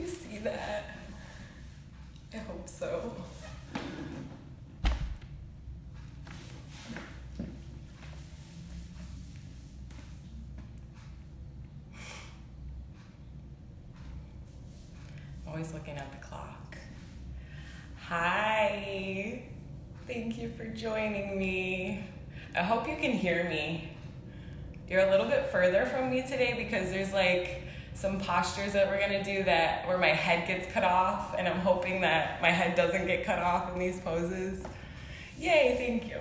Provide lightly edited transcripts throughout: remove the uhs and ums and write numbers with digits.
see that? I hope so. I'm always looking at the clock. Hi. Thank you for joining me. I hope you can hear me. You're a little bit further from me today because there's like some postures that we're gonna do that where my head gets cut off, and I'm hoping that my head doesn't get cut off in these poses. Yay, thank you.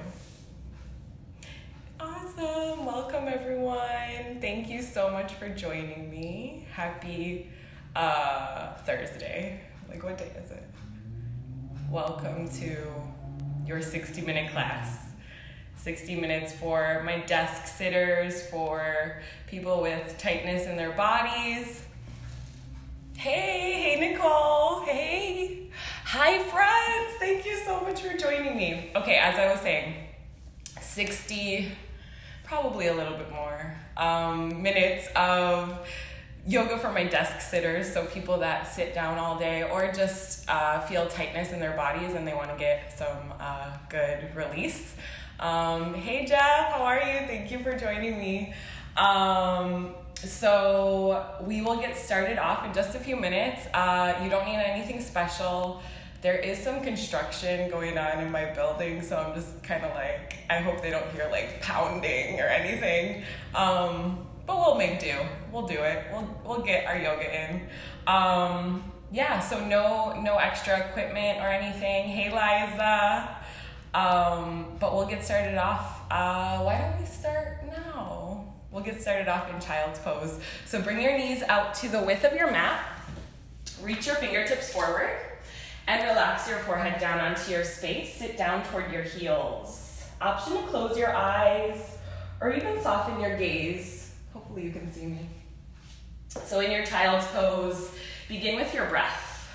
Awesome, welcome everyone. Thank you so much for joining me. Happy Thursday. Like, what day is it? Welcome to your 60-minute class. 60 minutes for my desk sitters, for people with tightness in their bodies. Hey Nicole, hey. Hi friends, thank you so much for joining me. Okay, as I was saying, 60, probably a little bit more, minutes of yoga for my desk sitters, so people that sit down all day or just feel tightness in their bodies and they want to get some good release. Hey Jeff, how are you? Thank you for joining me. So we will get started off in just a few minutes. You don't need anything special. There is some construction going on in my building, so I'm just kind of like, I hope they don't hear like pounding or anything. But we'll make do. We'll do it. We'll get our yoga in. Yeah, so no extra equipment or anything. Hey Liza. But we'll get started off. Why don't we start now? We'll get started off in child's pose. So bring your knees out to the width of your mat. Reach your fingertips forward and relax your forehead down onto your space. Sit down toward your heels. Option to close your eyes or even soften your gaze. Hopefully you can see me. So in your child's pose, begin with your breath.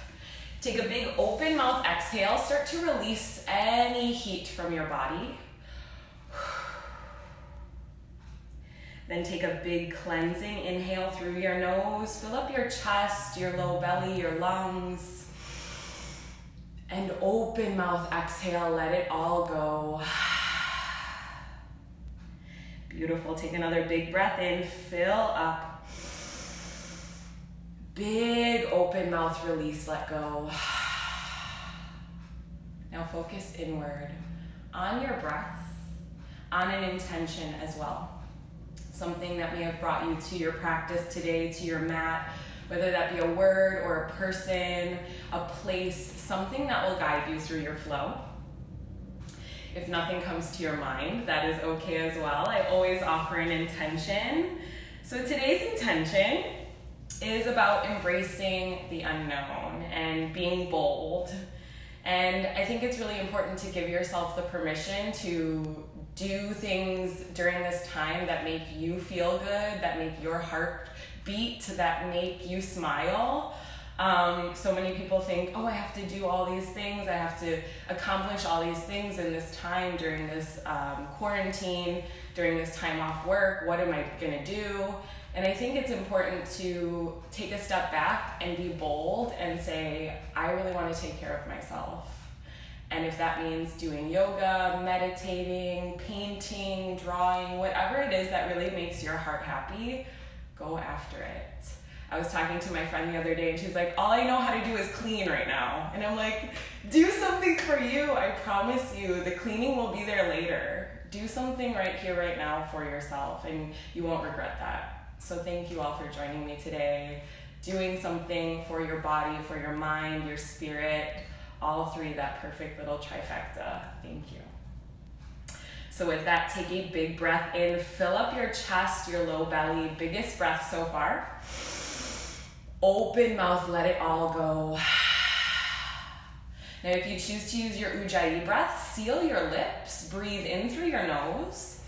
Take a big open mouth exhale. Start to release any heat from your body. Then take a big cleansing inhale through your nose. Fill up your chest, your low belly, your lungs. And open mouth exhale. Let it all go. Beautiful. Take another big breath in. Fill up. Big open mouth release, let go. Now focus inward on your breath, on an intention as well. Something that may have brought you to your practice today, to your mat, whether that be a word or a person, a place, something that will guide you through your flow. If nothing comes to your mind, that is okay as well. I always offer an intention. So today's intention is about embracing the unknown and being bold. And I think it's really important to give yourself the permission to do things during this time that make you feel good, that make your heart beat, that make you smile. So many people think, oh, I have to do all these things, I have to accomplish all these things in this time during this quarantine, during this time off work. What am I gonna do? And I think it's important to take a step back and be bold and say, I really want to take care of myself. And if that means doing yoga, meditating, painting, drawing, whatever it is that really makes your heart happy, go after it. I was talking to my friend the other day and she's like, all I know how to do is clean right now. And I'm like, do something for you. I promise you, the cleaning will be there later. Do something right here, right now for yourself, and you won't regret that. So thank you all for joining me today, doing something for your body, for your mind, your spirit, all three, that perfect little trifecta. Thank you. So with that, take a big breath in, fill up your chest, your low belly, biggest breath so far. Open mouth, let it all go. Now if you choose to use your Ujjayi breath, seal your lips, breathe in through your nose,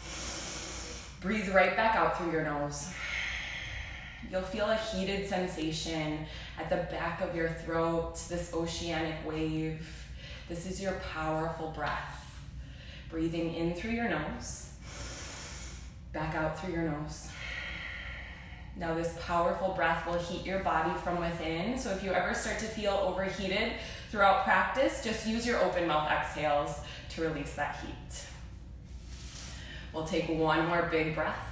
breathe right back out through your nose. You'll feel a heated sensation at the back of your throat, this oceanic wave. This is your powerful breath. Breathing in through your nose, back out through your nose. Now this powerful breath will heat your body from within. So if you ever start to feel overheated throughout practice, just use your open mouth exhales to release that heat. We'll take one more big breath.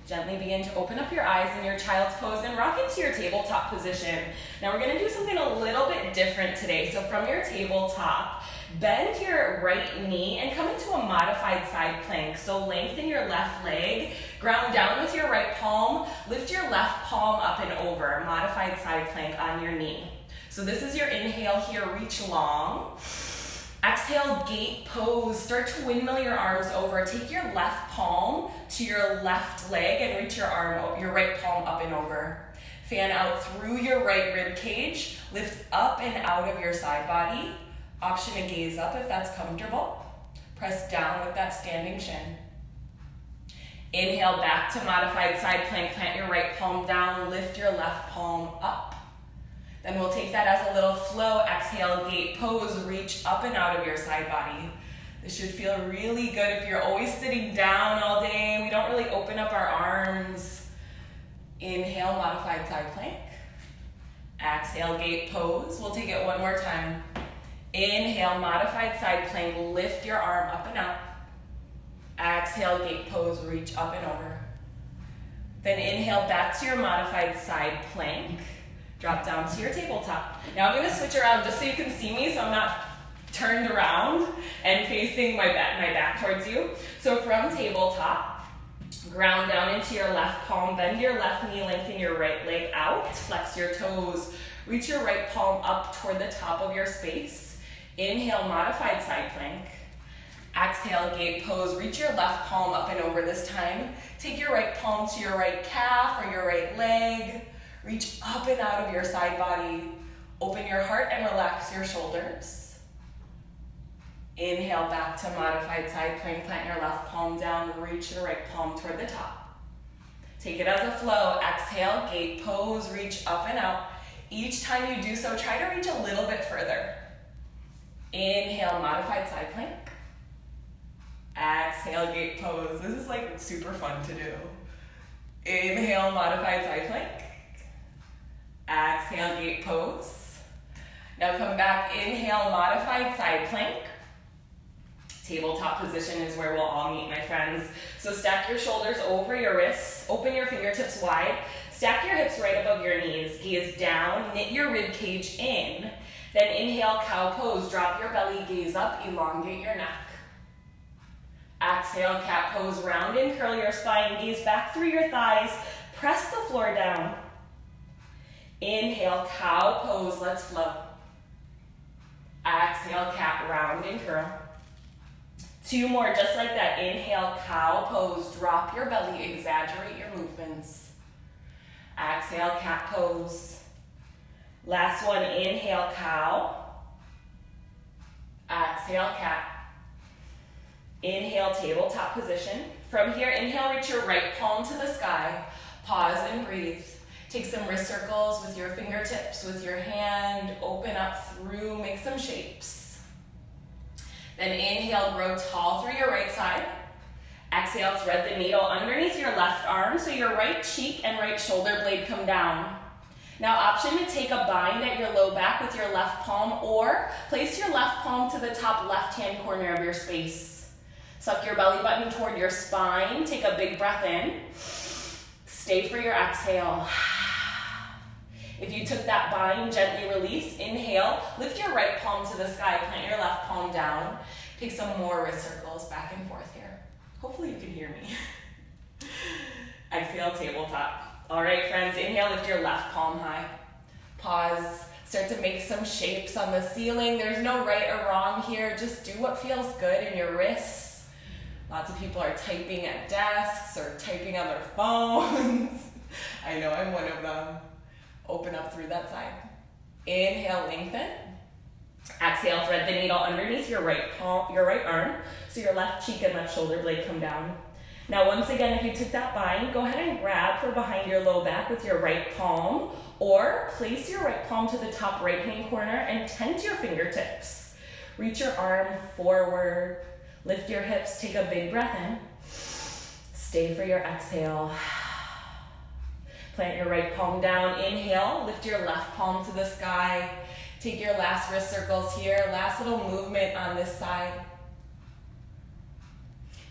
Gently begin to open up your eyes in your child's pose and rock into your tabletop position. Now we're gonna do something a little bit different today. So from your tabletop, bend your right knee and come into a modified side plank. So lengthen your left leg, ground down with your right palm, lift your left palm up and over, modified side plank on your knee. So this is your inhale here, reach long. Exhale, gate pose. Start to windmill your arms over. Take your left palm to your left leg and reach your right palm up and over. Fan out through your right rib cage. Lift up and out of your side body. Option to gaze up if that's comfortable. Press down with that standing shin. Inhale back to modified side plank. Plant your right palm down. Lift your left palm up. Then we'll take that as a little flow. Exhale, gate pose, reach up and out of your side body. This should feel really good if you're always sitting down all day. We don't really open up our arms. Inhale, modified side plank. Exhale, gate pose. We'll take it one more time. Inhale, modified side plank. Lift your arm up and out. Exhale, gate pose, reach up and over. Then inhale back to your modified side plank. Drop down to your tabletop. Now I'm gonna switch around just so you can see me, so I'm not turned around and facing my back towards you. So from tabletop, ground down into your left palm, bend your left knee, lengthen your right leg out, flex your toes, reach your right palm up toward the top of your space. Inhale, modified side plank. Exhale, gate pose, reach your left palm up and over this time. Take your right palm to your right calf or your right leg. Reach up and out of your side body. Open your heart and relax your shoulders. Inhale back to modified side plank. Plant your left palm down. Reach your right palm toward the top. Take it as a flow. Exhale, gate pose. Reach up and out. Each time you do so, try to reach a little bit further. Inhale, modified side plank. Exhale, gate pose. This is like super fun to do. Inhale, modified side plank. Exhale, gate pose. Now come back, inhale, modified side plank. Tabletop position is where we'll all meet, my friends. So stack your shoulders over your wrists, open your fingertips wide, stack your hips right above your knees, gaze down, knit your rib cage in. Then inhale, cow pose, drop your belly, gaze up, elongate your neck. Exhale, cat pose, round and curl your spine, gaze back through your thighs, press the floor down. Inhale, cow pose, let's flow. Exhale, cat, round and curl. Two more, just like that. Inhale, cow pose, drop your belly, exaggerate your movements. Exhale, cat pose. Last one, inhale, cow. Exhale, cat. Inhale, tabletop position. From here, inhale, reach your right palm to the sky. Pause and breathe. Take some wrist circles with your fingertips, with your hand, open up through, make some shapes. Then inhale, grow tall through your right side. Exhale, thread the needle underneath your left arm so your right cheek and right shoulder blade come down. Now option to take a bind at your low back with your left palm or place your left palm to the top left-hand corner of your space. Suck your belly button toward your spine, take a big breath in. Stay for your exhale. If you took that bind, gently release. Inhale, lift your right palm to the sky, plant your left palm down. Take some more wrist circles back and forth here. Hopefully you can hear me. Exhale, tabletop. All right, friends, inhale, lift your left palm high. Pause, start to make some shapes on the ceiling. There's no right or wrong here. Just do what feels good in your wrists. Lots of people are typing at desks or typing on their phones. I know, I'm one of them. Open up through that side. Inhale, lengthen. Exhale, thread the needle underneath your right palm, your right arm, so your left cheek and left shoulder blade come down. Now, once again, if you took that bind, go ahead and grab for behind your low back with your right palm, or place your right palm to the top right-hand corner and tent your fingertips. Reach your arm forward, lift your hips, take a big breath in. Stay for your exhale. Plant your right palm down. Inhale, lift your left palm to the sky. Take your last wrist circles here. Last little movement on this side.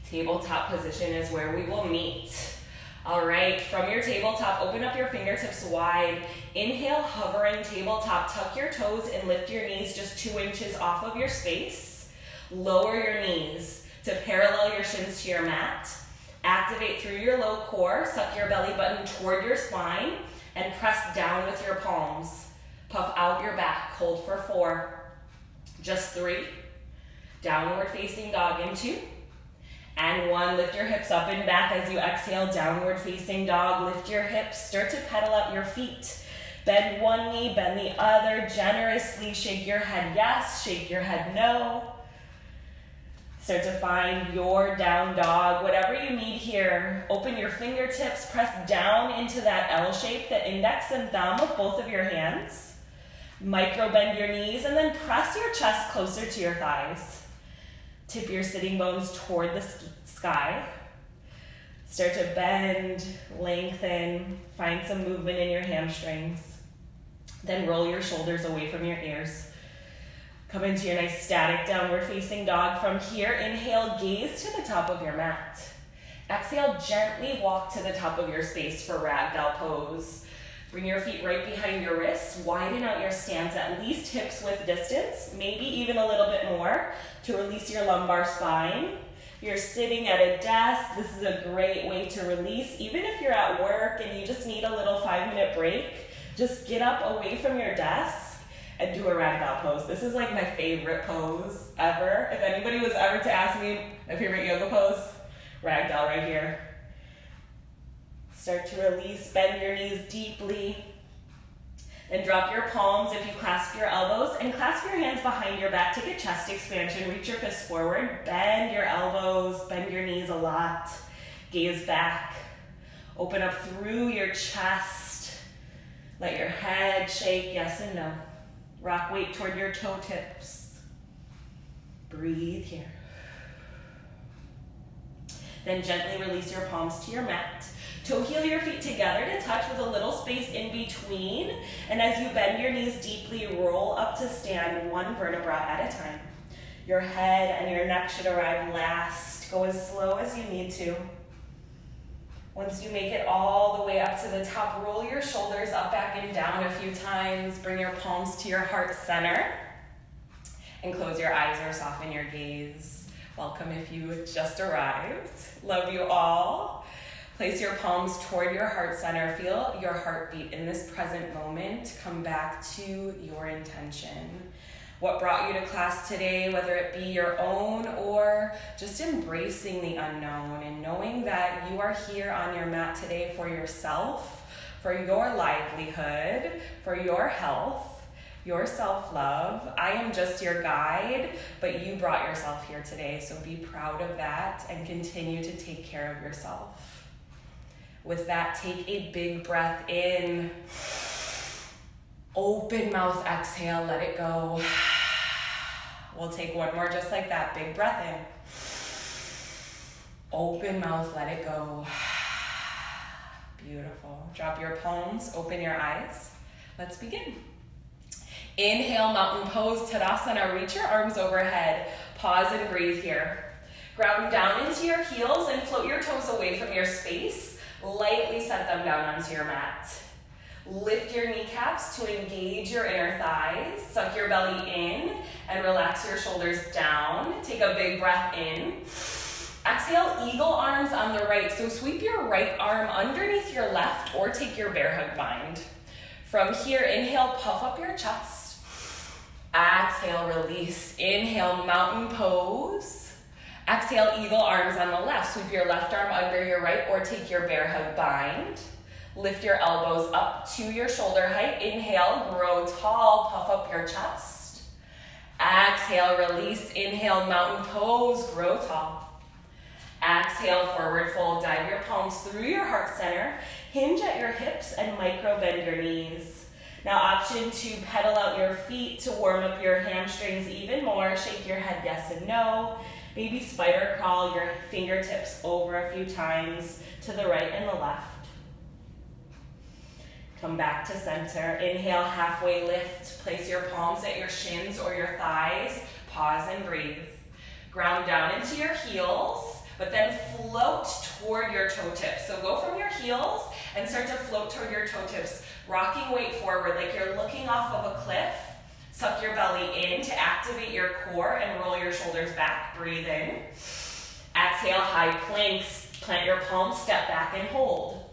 Tabletop position is where we will meet. All right, from your tabletop, open up your fingertips wide. Inhale, hovering tabletop. Tuck your toes and lift your knees just 2 inches off of your space. Lower your knees to parallel your shins to your mat. Activate through your low core. Suck your belly button toward your spine and press down with your palms. Puff out your back. Hold for 4. Just 3. Downward facing dog in 2. And 1, lift your hips up and back as you exhale, downward facing dog. Lift your hips, start to pedal out your feet. Bend one knee, bend the other, generously shake your head yes, shake your head no. Start to find your down dog, whatever you need here. Open your fingertips, press down into that L shape, the index and thumb of both of your hands. Micro bend your knees and then press your chest closer to your thighs. Tip your sitting bones toward the sky. Start to bend, lengthen, find some movement in your hamstrings. Then roll your shoulders away from your ears. Come into your nice static downward facing dog. From here, inhale, gaze to the top of your mat. Exhale, gently walk to the top of your space for ragdoll pose. Bring your feet right behind your wrists. Widen out your stance, at least hips width distance, maybe even a little bit more to release your lumbar spine. You're sitting at a desk. This is a great way to release. Even if you're at work and you just need a little 5-minute break, just get up away from your desk and do a ragdoll pose. This is like my favorite pose ever. If anybody was ever to ask me a favorite yoga pose, ragdoll right here. Start to release, bend your knees deeply. Then drop your palms if you clasp your elbows and clasp your hands behind your back. Take a chest expansion, reach your fists forward, bend your elbows, bend your knees a lot. Gaze back, open up through your chest. Let your head shake, yes and no. Rock weight toward your toe tips. Breathe here. Then gently release your palms to your mat. Toe heel your feet together to touch with a little space in between. And as you bend your knees deeply, roll up to stand 1 vertebra at a time. Your head and your neck should arrive last. Go as slow as you need to. Once you make it all the way up to the top, roll your shoulders up, back, and down a few times. Bring your palms to your heart center. And close your eyes or soften your gaze. Welcome if you just arrived. Love you all. Place your palms toward your heart center. Feel your heartbeat in this present moment. Come back to your intention. What brought you to class today, whether it be your own or just embracing the unknown and knowing that you are here on your mat today for yourself, for your livelihood, for your health, your self-love. I am just your guide, but you brought yourself here today, so be proud of that and continue to take care of yourself. With that, take a big breath in. Open mouth, exhale, let it go. We'll take one more just like that. Big breath in. Open mouth, let it go. Beautiful. Drop your palms, open your eyes. Let's begin. Inhale, mountain pose, Tadasana. Reach your arms overhead. Pause and breathe here. Ground down into your heels and float your toes away from your space. Lightly set them down onto your mat. Lift your kneecaps to engage your inner thighs. Suck your belly in and relax your shoulders down. Take a big breath in. Exhale, eagle arms on the right. So sweep your right arm underneath your left or take your bear hug bind. From here, inhale, puff up your chest. Exhale, release. Inhale, mountain pose. Exhale, eagle arms on the left. Sweep your left arm under your right or take your bear hug bind. Lift your elbows up to your shoulder height. Inhale, grow tall, puff up your chest. Exhale, release. Inhale, mountain pose, grow tall. Exhale, forward fold. Dive your palms through your heart center. Hinge at your hips and micro bend your knees. Now option to pedal out your feet to warm up your hamstrings even more. Shake your head yes and no. Maybe spider crawl your fingertips over a few times to the right and the left. Come back to center. Inhale, halfway lift. Place your palms at your shins or your thighs. Pause and breathe. Ground down into your heels, but then float toward your toe tips. So go from your heels and start to float toward your toe tips. Rocking weight forward like you're looking off of a cliff. Suck your belly in to activate your core and roll your shoulders back. Breathe in. Exhale, high planks. Plant your palms, step back and hold.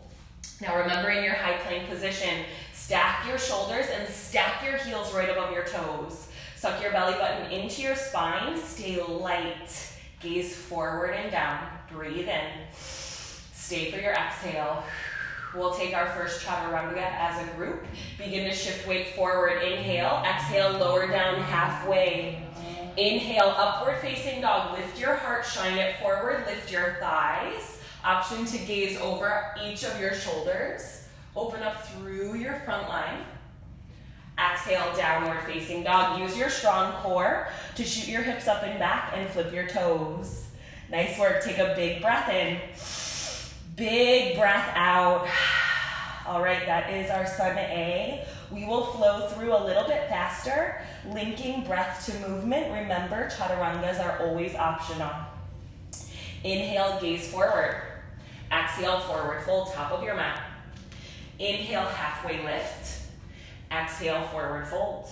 Now remember, in your high plank position, stack your shoulders and stack your heels right above your toes. Suck your belly button into your spine. Stay light. Gaze forward and down. Breathe in. Stay for your exhale. We'll take our first chaturanga as a group. Begin to shift weight forward. Inhale. Exhale, lower down halfway. Inhale, upward facing dog. Lift your heart, shine it forward. Lift your thighs. Option to gaze over each of your shoulders. Open up through your front line. Exhale, downward facing dog. Use your strong core to shoot your hips up and back and flip your toes. Nice work. Take a big breath in. Big breath out. All right, that is our Sun A. We will flow through a little bit faster, linking breath to movement. Remember, chaturangas are always optional. Inhale, gaze forward. Exhale, forward fold, top of your mat. Inhale, halfway lift. Exhale, forward fold.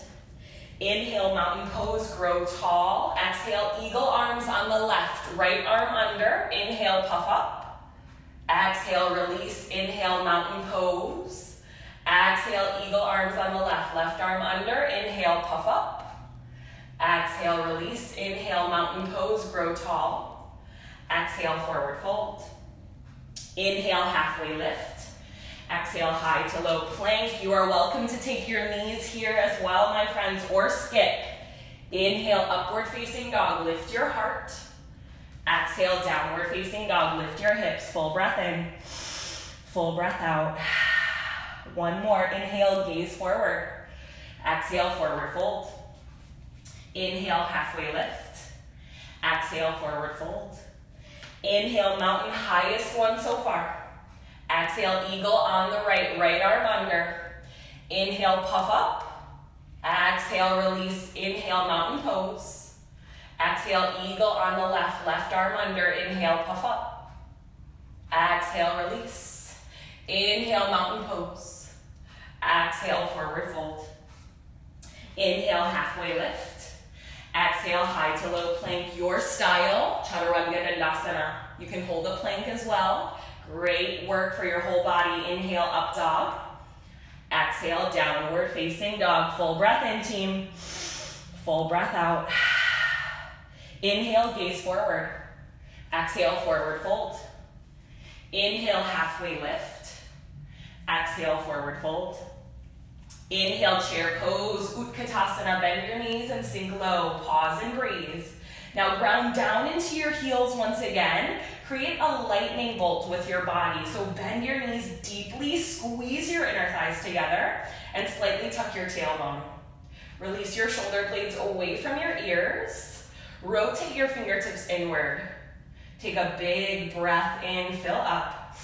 Inhale, mountain pose, grow tall. Exhale, eagle arms on the left, right arm under. Inhale, puff up. Exhale, release. Inhale, mountain pose. Exhale, eagle arms on the left, left arm under. Inhale, puff up. Exhale, release. Inhale, mountain pose, grow tall. Exhale, forward fold. Inhale, halfway lift. Exhale, high to low plank. You are welcome to take your knees here as well, my friends, or skip. Inhale, upward facing dog. Lift your heart. Exhale, downward facing dog. Lift your hips. Full breath in. Full breath out. One more. Inhale, gaze forward. Exhale, forward fold. Inhale, halfway lift. Exhale, forward fold. Inhale, mountain, highest one so far. Exhale, eagle on the right, right arm under. Inhale, puff up. Exhale, release. Inhale, mountain pose. Exhale, eagle on the left, left arm under. Inhale, puff up. Exhale, release. Inhale, mountain pose. Exhale, forward fold. Inhale, halfway lift. Exhale, high to low plank, your style, chaturanga dandasana. You can hold a plank as well. Great work for your whole body. Inhale, up dog. Exhale, downward facing dog. Full breath in, team. Full breath out. Inhale, gaze forward. Exhale, forward fold. Inhale, halfway lift. Exhale, forward fold. Inhale, chair pose, Utkatasana. Bend your knees and sink low. Pause and breathe. Now ground down into your heels once again. Create a lightning bolt with your body. So bend your knees deeply, squeeze your inner thighs together, and slightly tuck your tailbone. Release your shoulder blades away from your ears. Rotate your fingertips inward. Take a big breath in, fill up.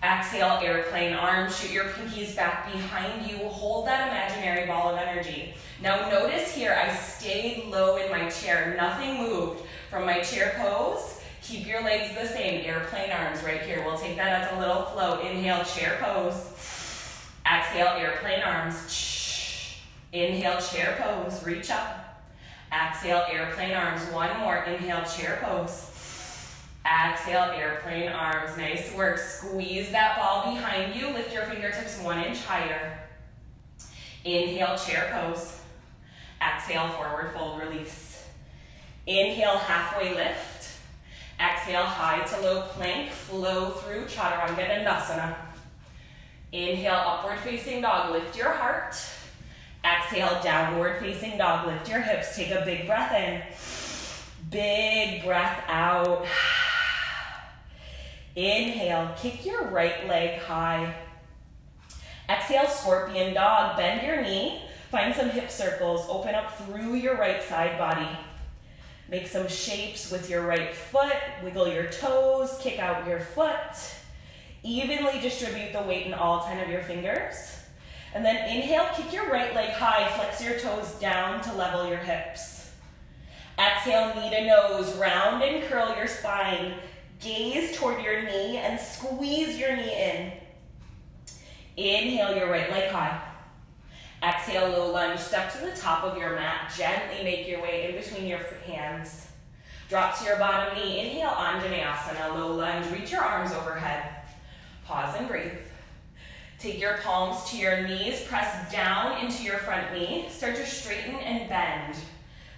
Exhale, airplane arms, shoot your pinkies back behind you. Hold that imaginary ball of energy. Now notice here, I stayed low in my chair. Nothing moved from my chair pose. Keep your legs the same. Airplane arms right here. We'll take that as a little float. Inhale, chair pose. Exhale, airplane arms. Inhale, chair pose. Reach up. Exhale, airplane arms. One more. Inhale, chair pose. Exhale, airplane arms. Nice work. Squeeze that ball behind you. Lift your fingertips 1 inch higher. Inhale, chair pose. Exhale, forward fold, release. Inhale, halfway lift. Exhale, high to low plank. Flow through chaturanga dandasana. Inhale, upward facing dog. Lift your heart. Exhale, downward facing dog. Lift your hips. Take a big breath in. Big breath out. Inhale, kick your right leg high. Exhale, scorpion dog. Bend your knee. Find some hip circles. Open up through your right side body. Make some shapes with your right foot. Wiggle your toes, kick out your foot. Evenly distribute the weight in all 10 of your fingers. And then inhale, kick your right leg high, flex your toes down to level your hips. Exhale, knee to nose, round and curl your spine. Gaze toward your knee and squeeze your knee in. Inhale your right leg high. Exhale, low lunge, step to the top of your mat. Gently make your way in between your hands. Drop to your bottom knee. Inhale, Anjaneyasana, low lunge. Reach your arms overhead. Pause and breathe. Take your palms to your knees. Press down into your front knee. Start to straighten and bend.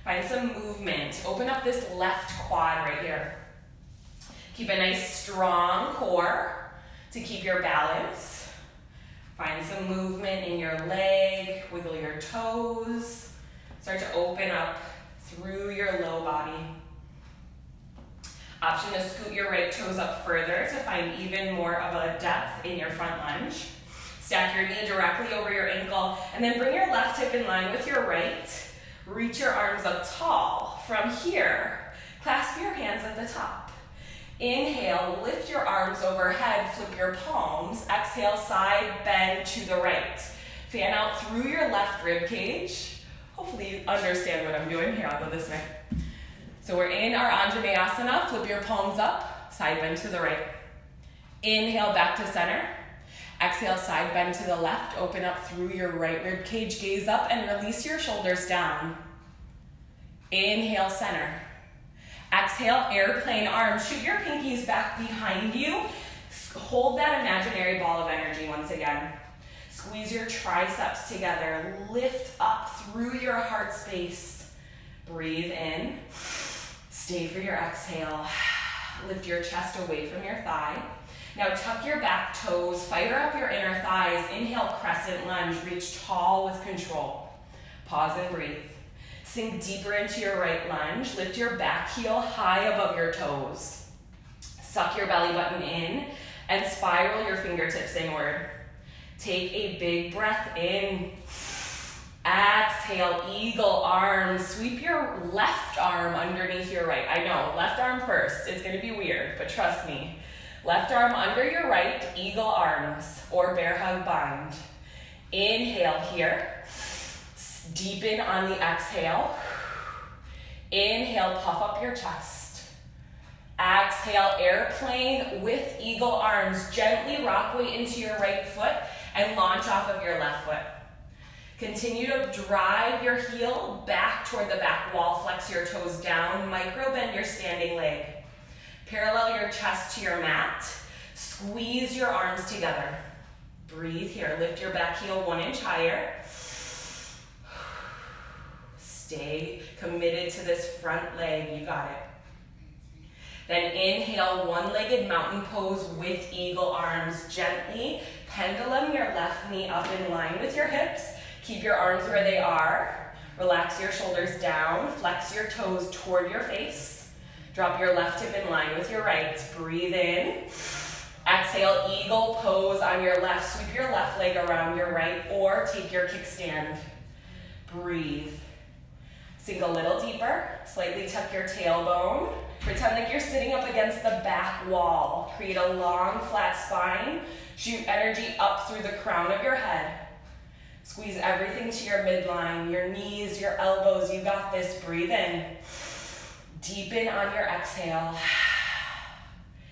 Find some movement. Open up this left quad right here. Keep a nice strong core to keep your balance. Find some movement in your leg, wiggle your toes. Start to open up through your low body. Option to scoot your right toes up further to find even more of a depth in your front lunge. Stack your knee directly over your ankle and then bring your left hip in line with your right. Reach your arms up tall. From here, clasp your hands at the top. Inhale, lift your arms overhead, flip your palms. Exhale, side bend to the right. Fan out through your left rib cage. Hopefully you understand what I'm doing. Here, I'll go this way. So we're in our Anjaneyasana. Flip your palms up, side bend to the right. Inhale, back to center. Exhale, side bend to the left. Open up through your right rib cage. Gaze up and release your shoulders down. Inhale, center. Exhale, airplane arms. Shoot your pinkies back behind you. Hold that imaginary ball of energy once again. Squeeze your triceps together. Lift up through your heart space. Breathe in. Stay for your exhale. Lift your chest away from your thigh. Now tuck your back toes. Fire up your inner thighs. Inhale, crescent lunge. Reach tall with control. Pause and breathe. Sink deeper into your right lunge. Lift your back heel high above your toes. Suck your belly button in and spiral your fingertips inward. Take a big breath in. Exhale, eagle arms. Sweep your left arm underneath your right. I know, left arm first. It's gonna be weird, but trust me. Left arm under your right, eagle arms, or bear hug bind. Inhale here. Deepen on the exhale. Inhale, puff up your chest. Exhale, airplane with eagle arms. Gently rock weight into your right foot and launch off of your left foot. Continue to drive your heel back toward the back wall. Flex your toes down. Micro bend your standing leg. Parallel your chest to your mat. Squeeze your arms together. Breathe here. Lift your back heel 1 inch higher. Stay committed to this front leg. You got it. Then inhale, one-legged mountain pose with eagle arms. Gently pendulum your left knee up in line with your hips. Keep your arms where they are. Relax your shoulders down. Flex your toes toward your face. Drop your left hip in line with your right. Breathe in. Exhale, eagle pose on your left. Sweep your left leg around your right or take your kickstand. Breathe. Sink a little deeper. Slightly tuck your tailbone. Pretend like you're sitting up against the back wall. Create a long, flat spine. Shoot energy up through the crown of your head. Squeeze everything to your midline, your knees, your elbows. You got this. Breathe in. Deepen on your exhale.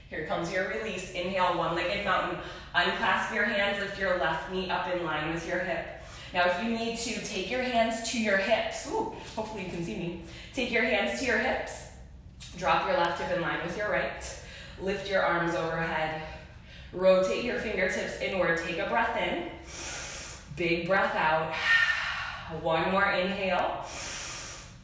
Here comes your release. Inhale, one-legged mountain. Unclasp your hands. Lift your left knee up in line with your hip. Now, if you need to, take your hands to your hips. Ooh, hopefully you can see me. Take your hands to your hips. Drop your left hip in line with your right. Lift your arms overhead. Rotate your fingertips inward. Take a breath in. Big breath out. One more inhale.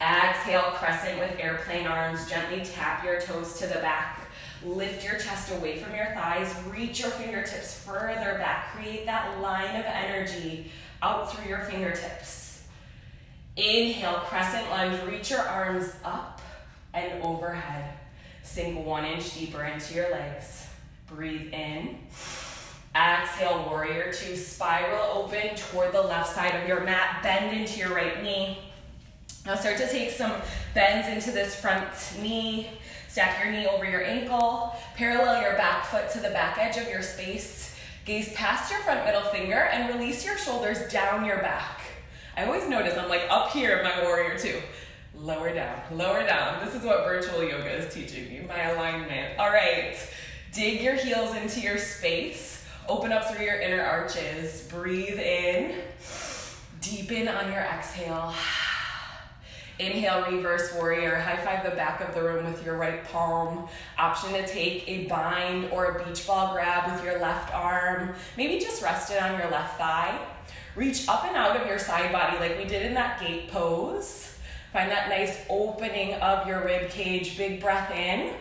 Exhale, crescent with airplane arms. Gently tap your toes to the back. Lift your chest away from your thighs. Reach your fingertips further back. Create that line of energy out through your fingertips. Inhale, crescent lunge. Reach your arms up and overhead. Sink 1 inch deeper into your legs. Breathe in. Exhale, warrior two. Spiral open toward the left side of your mat. Bend into your right knee. Now start to take some bends into this front knee. Stack your knee over your ankle. Parallel your back foot to the back edge of your space. Gaze past your front middle finger and release your shoulders down your back. I always notice I'm like up here in my warrior two. Lower down, lower down. This is what virtual yoga is teaching me, my alignment. All right, dig your heels into your space. Open up through your inner arches. Breathe in. Deepen on your exhale. Inhale, reverse warrior. High five the back of the room with your right palm. Option to take a bind or a beach ball grab with your left arm. Maybe just rest it on your left thigh. Reach up and out of your side body like we did in that gate pose. Find that nice opening of your rib cage. Big breath in.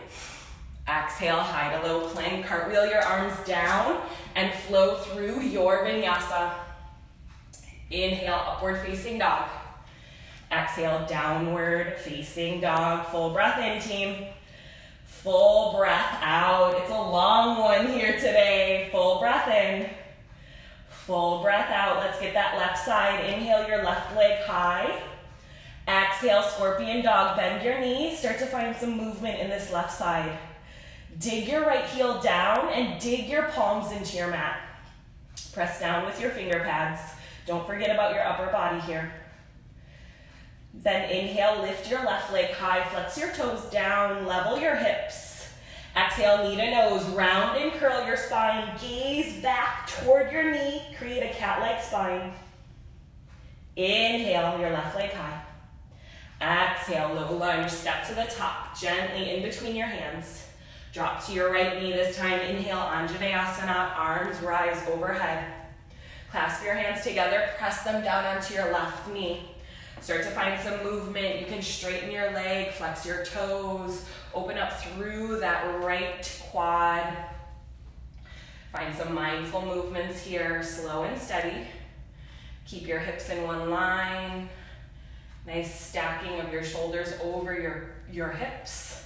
Exhale, high to low plank. Cartwheel your arms down and flow through your vinyasa. Inhale, upward facing dog. Exhale, downward facing dog. Full breath in, team. Full breath out. It's a long one here today. Full breath in. Full breath out. Let's get that left side. Inhale your left leg high. Exhale, scorpion dog. Bend your knees. Start to find some movement in this left side. Dig your right heel down and dig your palms into your mat. Press down with your finger pads. Don't forget about your upper body here. Then inhale, lift your left leg high, flex your toes down, level your hips. Exhale, knee to nose, round and curl your spine. Gaze back toward your knee, create a cat-like spine. Inhale, your left leg high. Exhale, low lunge, step to the top, gently in between your hands. Drop to your right knee this time. Inhale, Anjaneyasana, arms rise overhead. Clasp your hands together, press them down onto your left knee. Start to find some movement. You can straighten your leg, flex your toes, open up through that right quad. Find some mindful movements here, slow and steady. Keep your hips in one line. Nice stacking of your shoulders over your hips.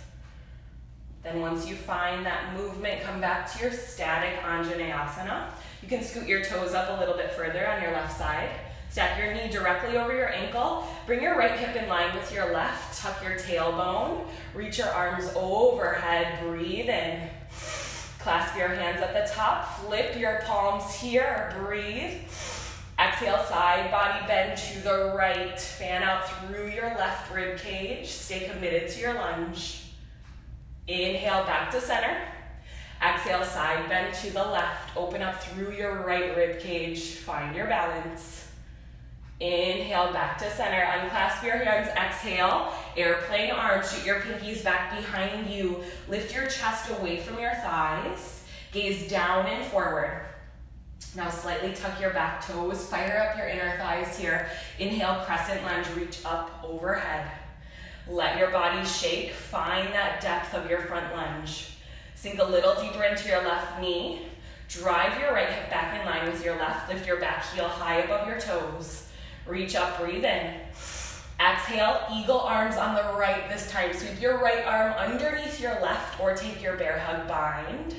Then once you find that movement, come back to your static Anjaneyasana. You can scoot your toes up a little bit further on your left side. Stack your knee directly over your ankle. Bring your right hip in line with your left. Tuck your tailbone. Reach your arms overhead. Breathe in. Clasp your hands at the top. Flip your palms here. Breathe. Exhale, side body bend to the right. Fan out through your left rib cage. Stay committed to your lunge. Inhale, back to center. Exhale, side bend to the left. Open up through your right rib cage. Find your balance. Inhale, back to center. Unclasp your hands. Exhale, airplane arms. Shoot your pinkies back behind you. Lift your chest away from your thighs. Gaze down and forward. Now slightly tuck your back toes. Fire up your inner thighs here. Inhale, crescent lunge. Reach up overhead. Let your body shake. Find that depth of your front lunge. Sink a little deeper into your left knee. Drive your right hip back in line with your left. Lift your back heel high above your toes. Reach up, breathe in. Exhale, eagle arms on the right this time. Sweep your right arm underneath your left or take your bear hug bind.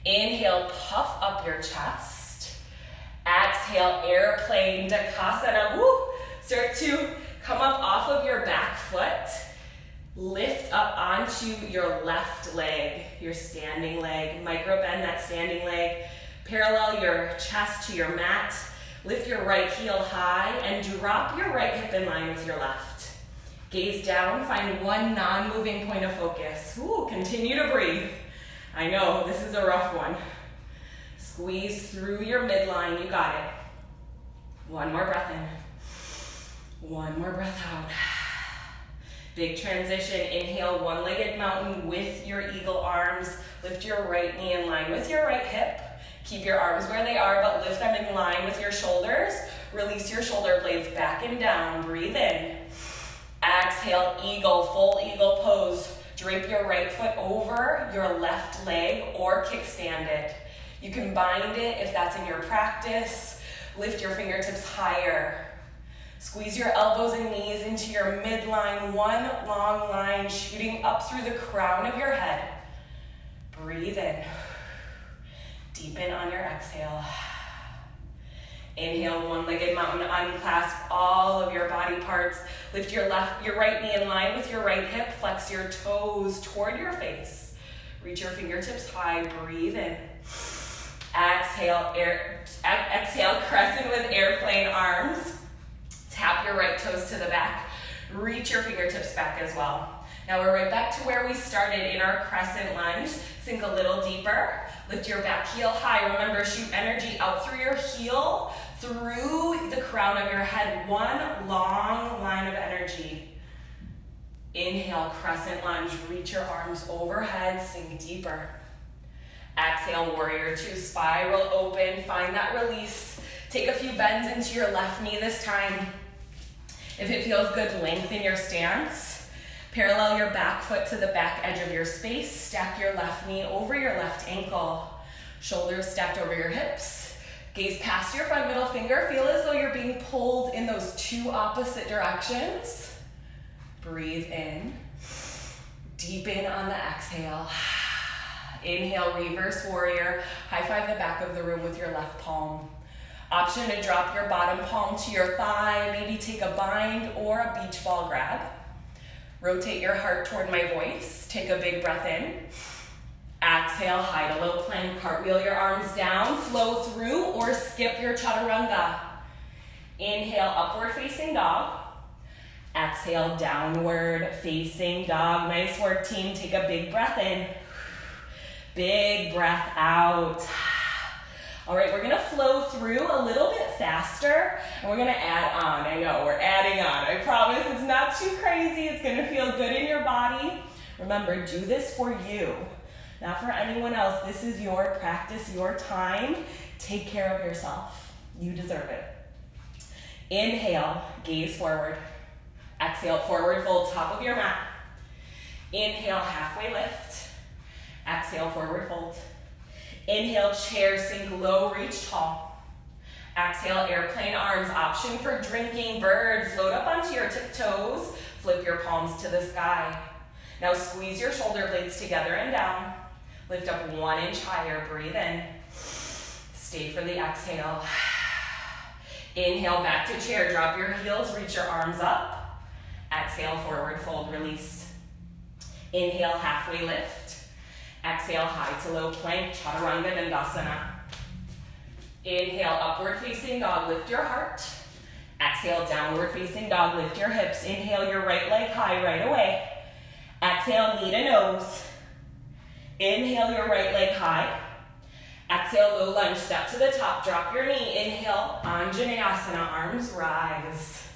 Inhale, puff up your chest. Exhale, airplane Dakasana. Woo! Start to come up off of your back foot. Lift up onto your left leg, your standing leg. Micro bend that standing leg. Parallel your chest to your mat. Lift your right heel high and drop your right hip in line with your left. Gaze down, find one non-moving point of focus. Ooh, continue to breathe. I know, this is a rough one. Squeeze through your midline, you got it. One more breath in. One more breath out. Big transition, inhale, one-legged mountain with your eagle arms. Lift your right knee in line with your right hip. Keep your arms where they are, but lift them in line with your shoulders. Release your shoulder blades back and down. Breathe in. Exhale, eagle, full eagle pose. Drape your right foot over your left leg or kickstand it. You can bind it if that's in your practice. Lift your fingertips higher. Squeeze your elbows and knees into your midline, one long line shooting up through the crown of your head. Breathe in. Deepen on your exhale. Inhale, one-legged mountain, unclasp all of your body parts. Lift your right knee in line with your right hip. Flex your toes toward your face. Reach your fingertips high, breathe in. Exhale, exhale, crescent with airplane arms. Tap your right toes to the back. Reach your fingertips back as well. Now we're right back to where we started in our crescent lunge. Sink a little deeper. Lift your back heel high. Remember, shoot energy out through your heel, through the crown of your head. One long line of energy. Inhale, crescent lunge. Reach your arms overhead. Sink deeper. Exhale, warrior two. Spiral open. Find that release. Take a few bends into your left knee this time. If it feels good, lengthen your stance. Parallel your back foot to the back edge of your space. Stack your left knee over your left ankle. Shoulders stacked over your hips. Gaze past your front middle finger. Feel as though you're being pulled in those two opposite directions. Breathe in. Deepen on the exhale. Inhale, reverse warrior. High five the back of the room with your left palm. Option to drop your bottom palm to your thigh. Maybe take a bind or a beach ball grab. Rotate your heart toward my voice. Take a big breath in. Exhale, high to low plank. Cartwheel your arms down. Flow through or skip your chaturanga. Inhale, upward facing dog. Exhale, downward facing dog. Nice work, team. Take a big breath in. Big breath out. All right, we're gonna flow through a little bit faster, and we're gonna add on. I know, we're adding on. I promise it's not too crazy. It's gonna feel good in your body. Remember, do this for you, not for anyone else. This is your practice, your time. Take care of yourself. You deserve it. Inhale, gaze forward. Exhale, forward fold, top of your mat. Inhale, halfway lift. Exhale, forward fold. Inhale, chair, sink low, reach tall. Exhale, airplane arms. Option for drinking birds. Load up onto your tiptoes. Flip your palms to the sky. Now squeeze your shoulder blades together and down. Lift up 1 inch higher. Breathe in. Stay for the exhale. Inhale, back to chair. Drop your heels. Reach your arms up. Exhale, forward fold, release. Inhale, halfway lift. Exhale, high to low plank, chaturanga dandasana. Inhale, upward facing dog, lift your heart. Exhale, downward facing dog, lift your hips. Inhale, your right leg high right away. Exhale, knee to nose. Inhale, your right leg high. Exhale, low lunge, step to the top, drop your knee. Inhale, Anjaneyasana, arms rise.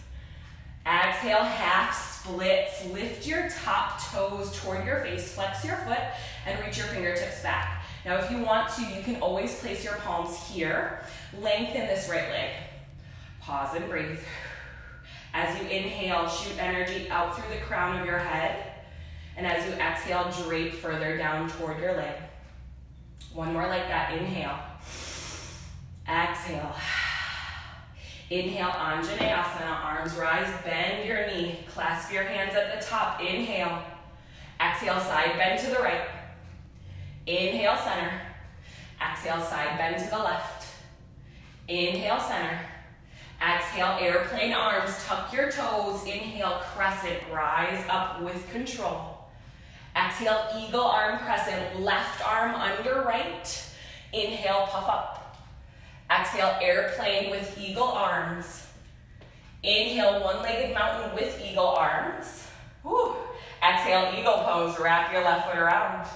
Exhale, half splits. Lift your top toes toward your face, flex your foot, and reach your fingertips back. Now, if you want to, you can always place your palms here. Lengthen this right leg. Pause and breathe. As you inhale, shoot energy out through the crown of your head. And as you exhale, drape further down toward your leg. One more like that. Inhale. Exhale. Inhale, Anjaneyasana, arms rise, bend your knee. Clasp your hands at the top. Inhale. Exhale, side bend to the right. Inhale, center. Exhale, side bend to the left. Inhale, center. Exhale, airplane arms, tuck your toes. Inhale, crescent, rise up with control. Exhale, eagle arm crescent, left arm under right. Inhale, puff up. Exhale, airplane with eagle arms. Inhale, one-legged mountain with eagle arms. Woo. Exhale, eagle pose, wrap your left foot around.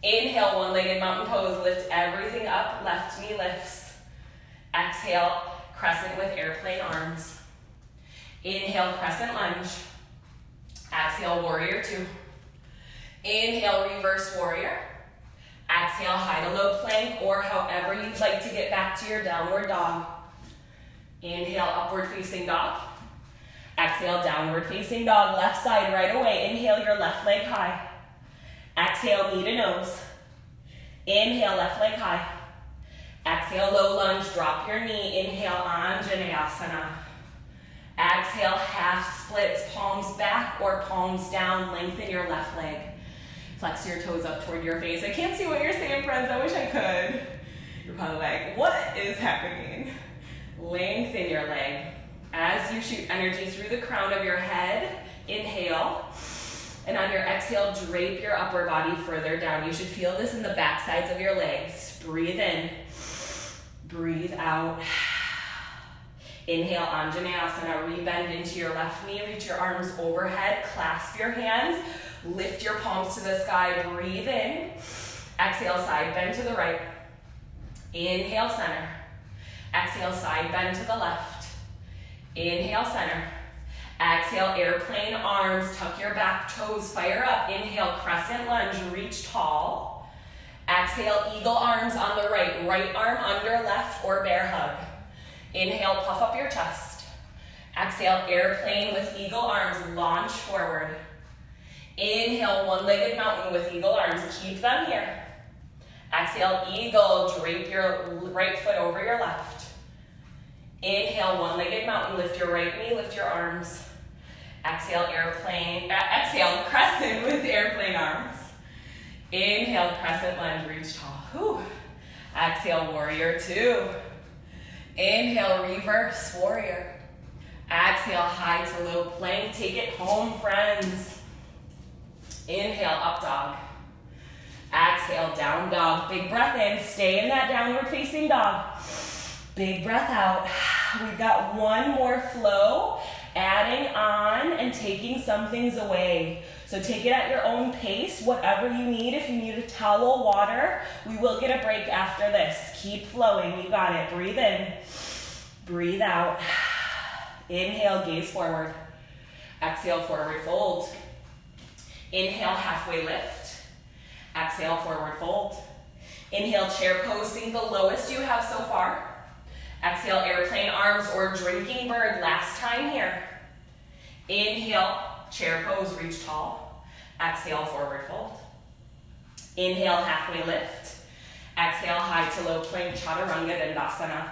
Inhale, one-legged mountain pose, lift everything up, left knee lifts. Exhale, crescent with airplane arms. Inhale, crescent lunge. Exhale, warrior two. Inhale, reverse warrior. Exhale, high to low plank, or however you'd like to get back to your downward dog. Inhale, upward facing dog. Exhale, downward facing dog, left side right away. Inhale, your left leg high. Exhale, knee to nose. Inhale, left leg high. Exhale, low lunge, drop your knee. Inhale, Anjaneyasana. Exhale, half splits, palms back or palms down. Lengthen your left leg. Flex your toes up toward your face. I can't see what you're saying, friends. I wish I could. You're probably like, what is happening? Lengthen your leg. As you shoot energy through the crown of your head, inhale. And on your exhale, drape your upper body further down. You should feel this in the back sides of your legs. Breathe in. Breathe out. Inhale, Anjaneyasana. Rebend into your left knee. Reach your arms overhead. Clasp your hands. Lift your palms to the sky. Breathe in. Exhale, side bend to the right. Inhale, center. Exhale, side bend to the left. Inhale, center. Exhale, airplane arms. Tuck your back toes. Fire up. Inhale, crescent lunge. Reach tall. Exhale, eagle arms on the right. Right arm under left or bear hug. Inhale, puff up your chest. Exhale, airplane with eagle arms. Launch forward. Inhale, one-legged mountain with eagle arms. Keep them here. Exhale, eagle. Drape your right foot over your left. Inhale, one-legged mountain. Lift your right knee. Lift your arms. Exhale, airplane. Exhale, crescent with airplane arms. Inhale, crescent lunge. Reach tall. Whew. Exhale, warrior two. Inhale, reverse warrior. Exhale, high to low plank. Take it home, friends. Inhale, up dog. Exhale, down dog. Big breath in. Stay in that downward facing dog. Big breath out. We've got one more flow, adding on and taking some things away. So take it at your own pace, whatever you need. If you need a towel, water, we will get a break after this. Keep flowing. You got it. Breathe in. Breathe out. Inhale, gaze forward. Exhale, forward fold. Inhale, halfway lift. Exhale, forward fold. Inhale, chair pose. Sink the lowest you have so far. Exhale, airplane arms or drinking bird. Last time here. Inhale, chair pose, reach tall. Exhale, forward fold. Inhale, halfway lift. Exhale, high to low plank, chaturanga dandasana.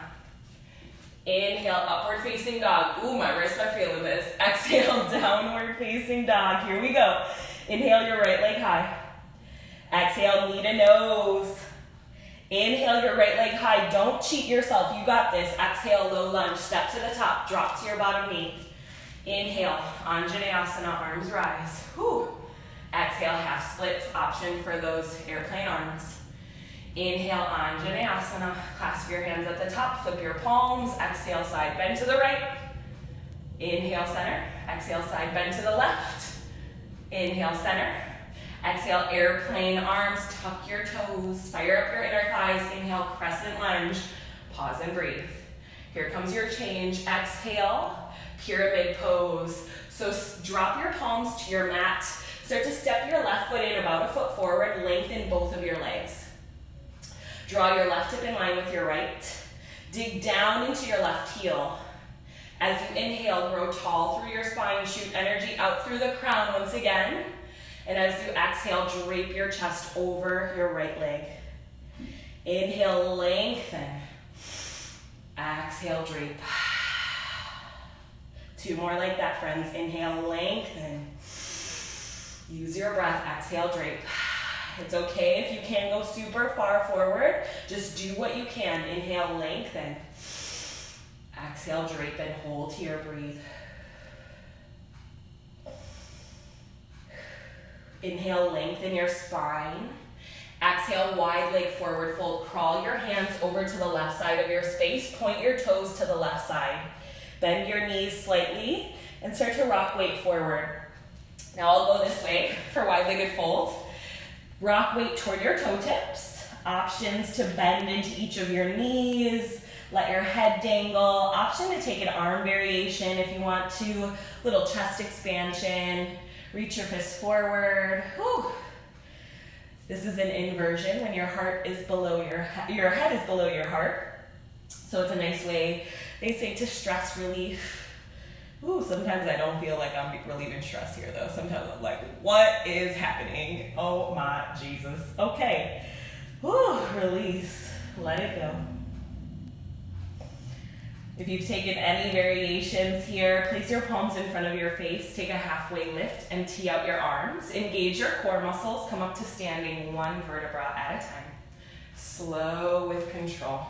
Inhale, upward facing dog. Ooh, my wrists are feeling this. Exhale, downward facing dog. Here we go. Inhale, your right leg high. Exhale, knee to nose. Inhale, your right leg high. Don't cheat yourself. You got this. Exhale, low lunge. Step to the top. Drop to your bottom knee. Inhale, Anjaneyasana, arms rise. Whew. Exhale, half splits. Option for those airplane arms. Inhale, Anjaneyasana. Clasp your hands at the top. Flip your palms. Exhale, side bend to the right. Inhale, center. Exhale, side bend to the left. Inhale, center. Exhale, airplane arms. Tuck your toes. Fire up your inner thighs. Inhale, crescent lunge. Pause and breathe. Here comes your change. Exhale, pyramid pose. So drop your palms to your mat. Start to step your left foot in about a foot forward. Lengthen both of your legs. Draw your left hip in line with your right. Dig down into your left heel. As you inhale, grow tall through your spine. Shoot energy out through the crown once again. And as you exhale, drape your chest over your right leg. Inhale, lengthen. Exhale, drape. Two more like that, friends. Inhale, lengthen. Use your breath. Exhale, drape. It's okay if you can't go super far forward. Just do what you can. Inhale, lengthen. Exhale, drape, and hold here. Breathe. Inhale, lengthen your spine. Exhale, wide leg forward fold. Crawl your hands over to the left side of your space. Point your toes to the left side. Bend your knees slightly and start to rock weight forward. Now I'll go this way for wide-legged fold. Rock weight toward your toe tips. Options to bend into each of your knees. Let your head dangle. Option to take an arm variation if you want to. Little chest expansion. Reach your fist forward. Whew. This is an inversion when your heart is below your head is below your heart. So it's a nice way, they say, to stress relief. Ooh, sometimes I don't feel like I'm relieving stress here though. Sometimes I'm like, what is happening? Oh my Jesus. Okay. Whew, release. Let it go. If you've taken any variations here, place your palms in front of your face, take a halfway lift and tee out your arms. Engage your core muscles, come up to standing one vertebra at a time. Slow with control.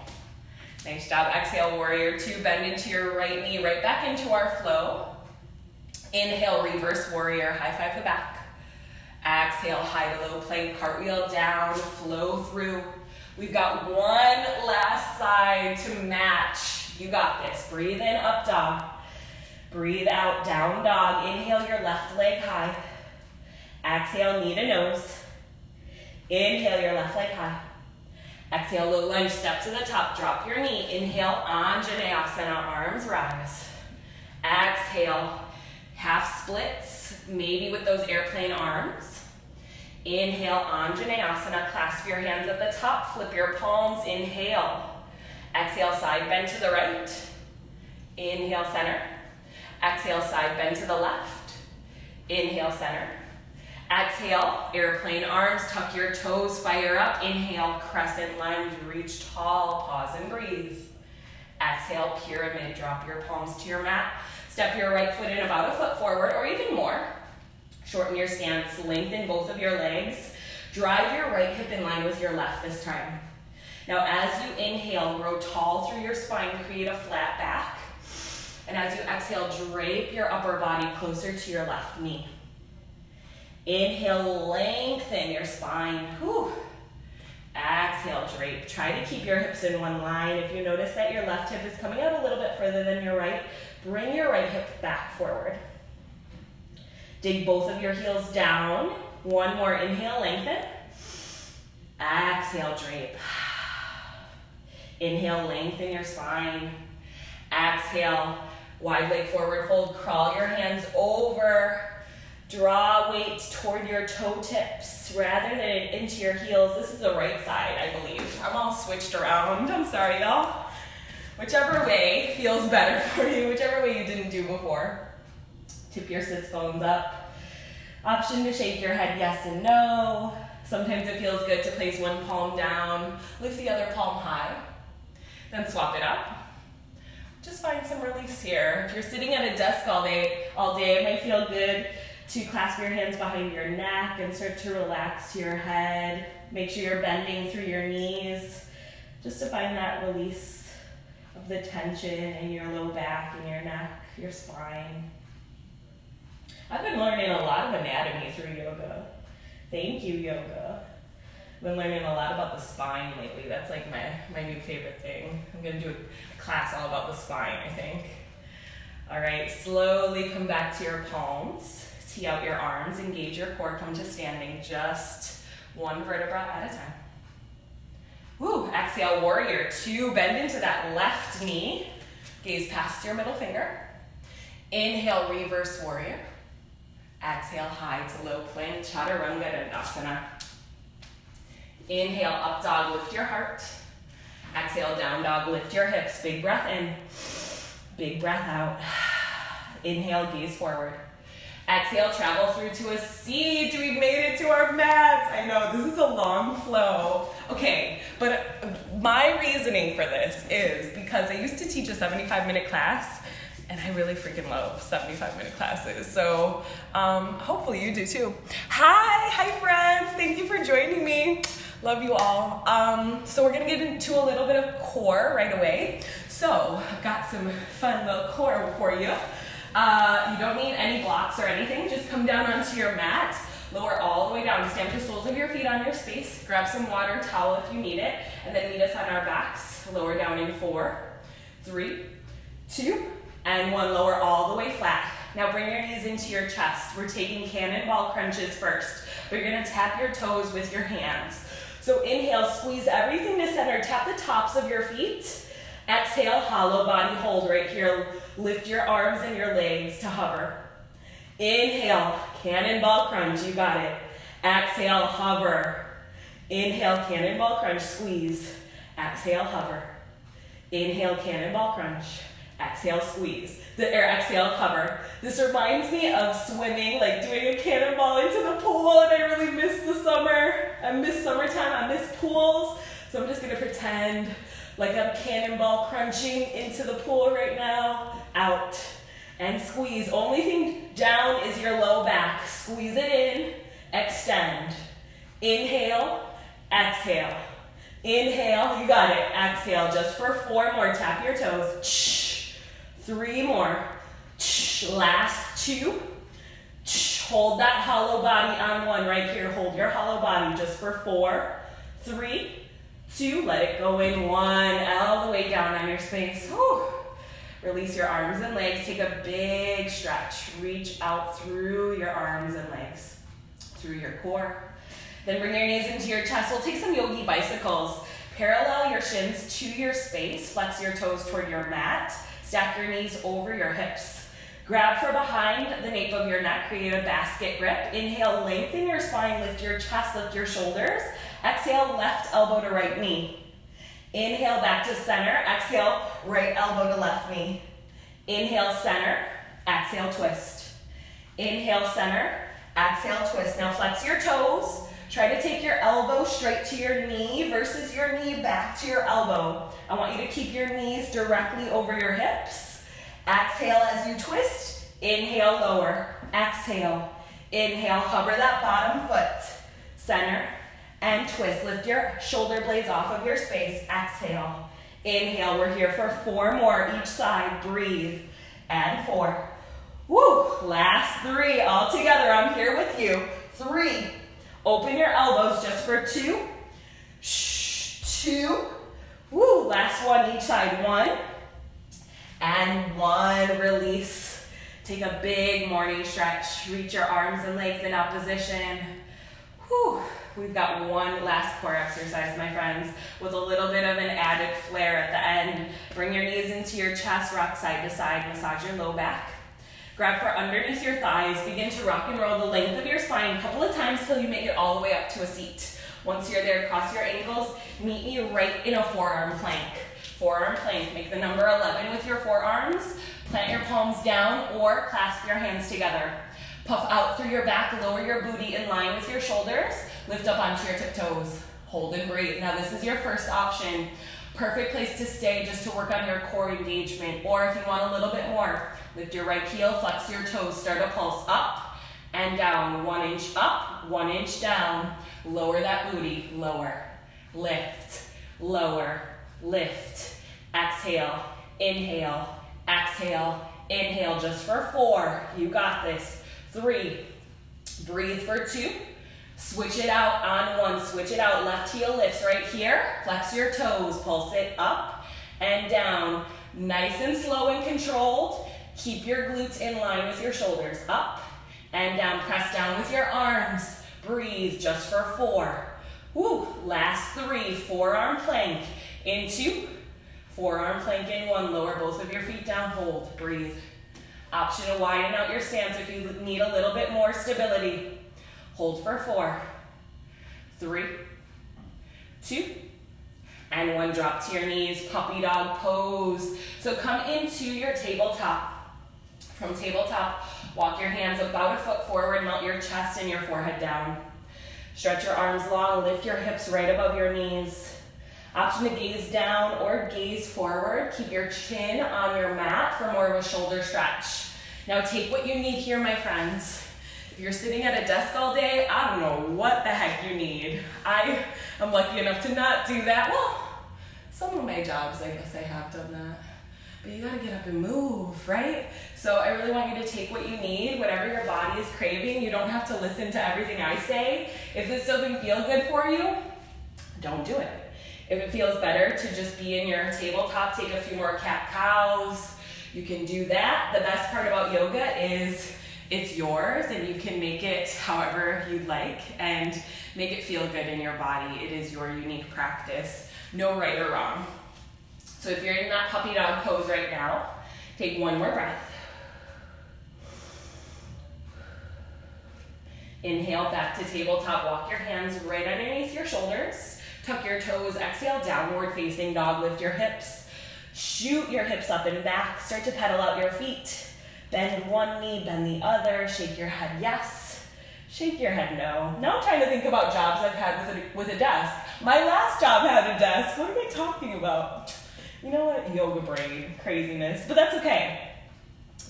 Nice job. Exhale, warrior two. Bend into your right knee, right back into our flow. Inhale, reverse warrior, high five the back. Exhale, high to low plank, cartwheel down, flow through. We've got one last side to match. You got this. Breathe in, up dog. Breathe out, down dog. Inhale your left leg high. Exhale, knee to nose. Inhale your left leg high. Exhale, low lunge, step to the top, drop your knee. Inhale, Anjaneyasana, arms rise. Exhale, half splits, maybe with those airplane arms. Inhale, Anjaneyasana, clasp your hands at the top, flip your palms, inhale. Exhale, side bend to the right. Inhale, center. Exhale, side bend to the left. Inhale, center. Exhale, airplane arms, tuck your toes, fire up. Inhale, crescent lunge, reach tall, pause and breathe. Exhale, pyramid, drop your palms to your mat. Step your right foot in about a foot forward or even more. Shorten your stance, lengthen both of your legs. Drive your right hip in line with your left this time. Now as you inhale, grow tall through your spine, create a flat back. And as you exhale, drape your upper body closer to your left knee. Inhale, lengthen your spine. Whew. Exhale, drape. Try to keep your hips in one line. If you notice that your left hip is coming out a little bit further than your right, bring your right hip back forward. Dig both of your heels down. One more inhale, lengthen. Exhale, drape. Inhale, lengthen your spine. Exhale, wide leg forward fold. Crawl your hands over. Draw weight toward your toe tips rather than into your heels. This is the right side, I believe. I'm all switched around. I'm sorry, y'all. Whichever way feels better for you, whichever way you didn't do before. Tip your sits bones up. Option to shake your head yes and no. Sometimes it feels good to place one palm down, lift the other palm high, then swap it up. Just find some release here. If you're sitting at a desk all day, it might feel good to clasp your hands behind your neck and start to relax to your head. Make sure you're bending through your knees, just to find that release of the tension in your low back, in your neck, your spine. I've been learning a lot of anatomy through yoga. Thank you, yoga. I've been learning a lot about the spine lately. That's like my new favorite thing. I'm gonna do a class all about the spine, I think. All right, slowly come back to your palms. Tee out your arms, engage your core, come to standing, just one vertebra at a time. Woo, exhale, warrior two, bend into that left knee, gaze past your middle finger. Inhale, reverse warrior. Exhale, high to low plank, chaturanga dandasana. Inhale, up dog, lift your heart. Exhale, down dog, lift your hips, big breath in, big breath out. Inhale, gaze forward. Exhale, travel through to a seat. We've made it to our mats. I know, this is a long flow. Okay, but my reasoning for this is because I used to teach a 75-minute class, and I really freaking love 75-minute classes. So hopefully you do too. Hi friends. Thank you for joining me. Love you all. So we're gonna get into a little bit of core right away. So I've got some fun little core for you. You don't need any blocks or anything. Just come down onto your mat, lower all the way down. Stamp the soles of your feet on your space. Grab some water, towel if you need it, and then meet us on our backs. Lower down in 4, 3, 2, and 1. Lower all the way flat. Now bring your knees into your chest. We're taking cannonball crunches first. But you're gonna tap your toes with your hands. So inhale, squeeze everything to center. Tap the tops of your feet. Exhale, hollow body hold right here. Lift your arms and your legs to hover. Inhale, cannonball crunch, you got it. Exhale, hover. Inhale, cannonball crunch, squeeze. Exhale, hover. Inhale, cannonball crunch. Exhale, squeeze. Exhale, hover. This reminds me of swimming, like doing a cannonball into the pool, and I really miss the summer. I miss summertime, I miss pools. So I'm just gonna pretend like I'm cannonball crunching into the pool right now. Out and squeeze. Only thing down is your low back. Squeeze it in, extend. Inhale, exhale. Inhale, you got it. Exhale, just for 4 more. Tap your toes. 3 more. Last 2. Hold that hollow body on 1 right here. Hold your hollow body just for 4, 3, 2. Let it go in 1. All the way down on your space. Whew. Release your arms and legs. Take a big stretch. Reach out through your arms and legs, through your core. Then bring your knees into your chest. We'll take some yogi bicycles. Parallel your shins to your space. Flex your toes toward your mat. Stack your knees over your hips. Grab for behind the nape of your neck. Create a basket grip. Inhale, lengthen your spine. Lift your chest, lift your shoulders. Exhale, left elbow to right knee. Inhale, back to center. Exhale, right elbow to left knee. Inhale, center. Exhale, twist. Inhale, center. Exhale, twist. Now flex your toes. Try to take your elbow straight to your knee versus your knee back to your elbow. I want you to keep your knees directly over your hips. Exhale as you twist. Inhale, lower. Exhale. Inhale, hover that bottom foot. Center and twist. Lift your shoulder blades off of your space. Exhale. Inhale. We're here for 4 more each side. Breathe. And 4. Woo. Last 3. All together. I'm here with you. 3. Open your elbows just for 2. 2. Woo. Last 1 each side. 1. And 1. Release. Take a big morning stretch. Reach your arms and legs in opposition. Whew. We've got 1 last core exercise, my friends, with a little bit of an added flair at the end. Bring your knees into your chest, rock side to side, massage your low back. Grab for underneath your thighs, begin to rock and roll the length of your spine a couple of times till you make it all the way up to a seat. Once you're there, cross your ankles, meet me right in a forearm plank. Forearm plank, make the number 11 with your forearms, plant your palms down or clasp your hands together. Puff out through your back, lower your booty in line with your shoulders, lift up onto your tiptoes, hold and breathe. Now this is your first option. Perfect place to stay just to work on your core engagement, or if you want a little bit more, lift your right heel, flex your toes, start a pulse up and down, 1 inch up, 1 inch down, lower that booty, lower, lift, lower, lift, exhale, inhale, exhale, inhale just for 4, you got this. 3, breathe for 2, switch it out on 1, switch it out, left heel lifts right here, flex your toes, pulse it up and down, nice and slow and controlled, keep your glutes in line with your shoulders, up and down, press down with your arms, breathe just for 4, woo, last 3, forearm plank into, forearm plank in 1, lower both of your feet down, hold, breathe. Option to widen out your stance if you need a little bit more stability. Hold for 4, 3, 2, and 1. Drop to your knees, puppy dog pose. So come into your tabletop. From tabletop, walk your hands about a foot forward, melt your chest and your forehead down. Stretch your arms long, lift your hips right above your knees. Option to gaze down or gaze forward. Keep your chin on your mat for more of a shoulder stretch. Now take what you need here, my friends. If you're sitting at a desk all day, I don't know what the heck you need. I am lucky enough to not do that. Well, some of my jobs, I guess I have done that. But you gotta get up and move, right? So I really want you to take what you need, whatever your body is craving. You don't have to listen to everything I say. If this doesn't feel good for you, don't do it. If it feels better to just be in your tabletop, take a few more cat-cows, you can do that. The best part about yoga is it's yours and you can make it however you'd like and make it feel good in your body. It is your unique practice, no right or wrong. So if you're in that puppy dog pose right now, take 1 more breath. Inhale, back to tabletop, walk your hands right underneath your shoulders. Tuck your toes, exhale, downward facing dog, lift your hips. Shoot your hips up and back, start to pedal out your feet. Bend 1 knee, bend the other, shake your head yes, shake your head no. Now I'm trying to think about jobs I've had with a desk. My last job had a desk, what am I talking about? You know what, yoga brain, craziness, but that's okay.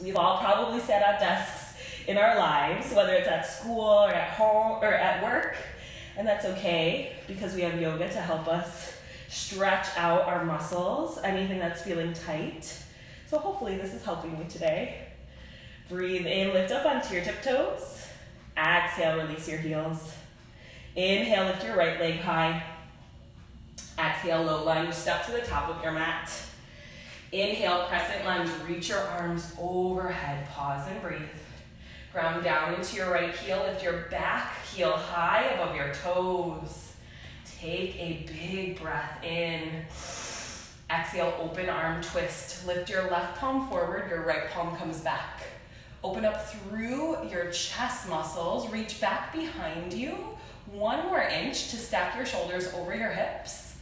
We've all probably sat at desks in our lives, whether it's at school or at home or at work. And that's okay because we have yoga to help us stretch out our muscles, anything that's feeling tight. So hopefully this is helping you today. Breathe in, lift up onto your tiptoes. Exhale, release your heels. Inhale, lift your right leg high. Exhale, low lunge, step to the top of your mat. Inhale, crescent lunge, reach your arms overhead, pause and breathe. Ground down into your right heel, lift your back heel high above your toes. Take a big breath in. Exhale, open arm twist. Lift your left palm forward, your right palm comes back. Open up through your chest muscles, reach back behind you. 1 more inch to stack your shoulders over your hips.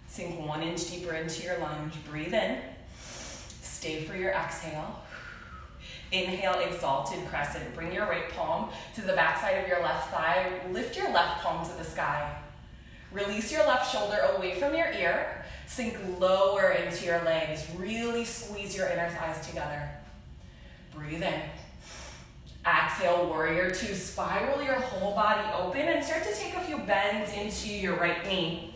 Sink 1 inch deeper into your lunge. Breathe in. Stay for your exhale. Inhale, exalted crescent. Bring your right palm to the backside of your left thigh. Lift your left palm to the sky. Release your left shoulder away from your ear. Sink lower into your legs. Really squeeze your inner thighs together. Breathe in. Exhale, warrior two. Spiral your whole body open and start to take a few bends into your right knee.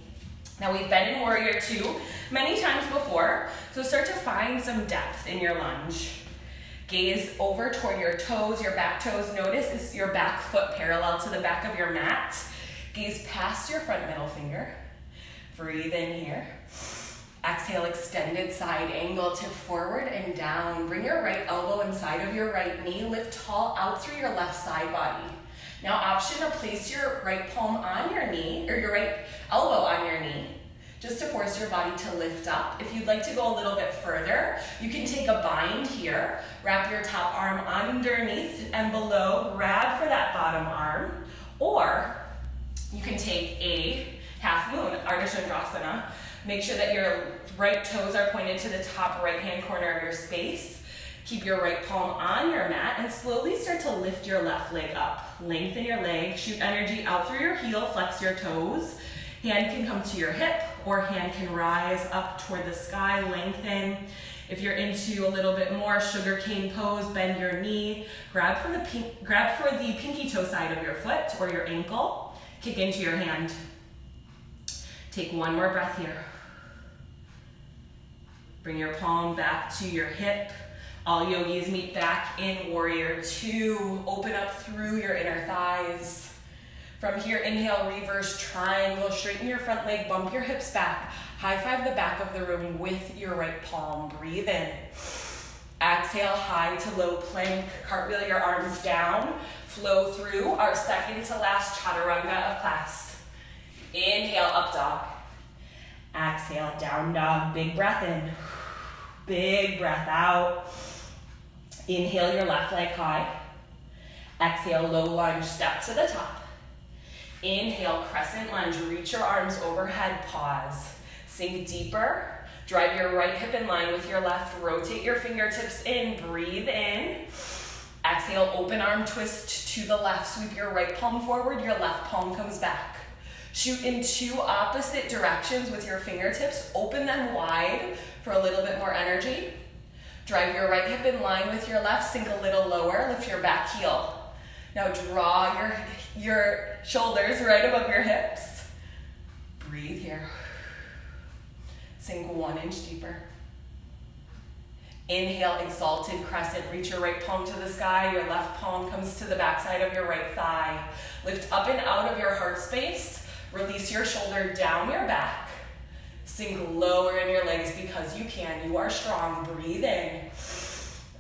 Now we've been in warrior two many times before, so start to find some depth in your lunge. Gaze over toward your toes, your back toes. Notice is your back foot parallel to the back of your mat. Gaze past your front middle finger. Breathe in here. Exhale, extended side angle, tip forward and down. Bring your right elbow inside of your right knee. Lift tall out through your left side body. Now option to place your right palm on your knee, or your right elbow on your knee, just to force your body to lift up. If you'd like to go a little bit further, you can take a bind here, wrap your top arm underneath and below, grab for that bottom arm, or you can take a half moon, Ardha Chandrasana. Make sure that your right toes are pointed to the top right-hand corner of your space. Keep your right palm on your mat and slowly start to lift your left leg up. Lengthen your leg, shoot energy out through your heel, flex your toes. Hand can come to your hip or hand can rise up toward the sky, lengthen. If you're into a little bit more sugar cane pose, bend your knee, grab for the pinky toe side of your foot or your ankle, kick into your hand. Take 1 more breath here. Bring your palm back to your hip. All yogis meet back in warrior two. Open up through your inner thighs. From here, inhale, reverse triangle. Straighten your front leg, bump your hips back. High five the back of the room with your right palm. Breathe in. Exhale, high to low plank. Cartwheel your arms down. Flow through our second to last chaturanga of class. Inhale, up dog. Exhale, down dog. Big breath in. Big breath out. Inhale your left leg high. Exhale, low lunge, step to the top. Inhale, crescent lunge, reach your arms overhead, pause. Sink deeper. Drive your right hip in line with your left. Rotate your fingertips in. Breathe in. Exhale, open arm twist to the left. Sweep your right palm forward. Your left palm comes back. Shoot in 2 opposite directions with your fingertips. Open them wide for a little bit more energy. Drive your right hip in line with your left. Sink a little lower. Lift your back heel. Now draw your shoulders right above your hips. Breathe here. Sink 1 inch deeper. Inhale, exalted crescent. Reach your right palm to the sky. Your left palm comes to the backside of your right thigh. Lift up and out of your heart space. Release your shoulder down your back. Sink lower in your legs because you can. You are strong. Breathe in.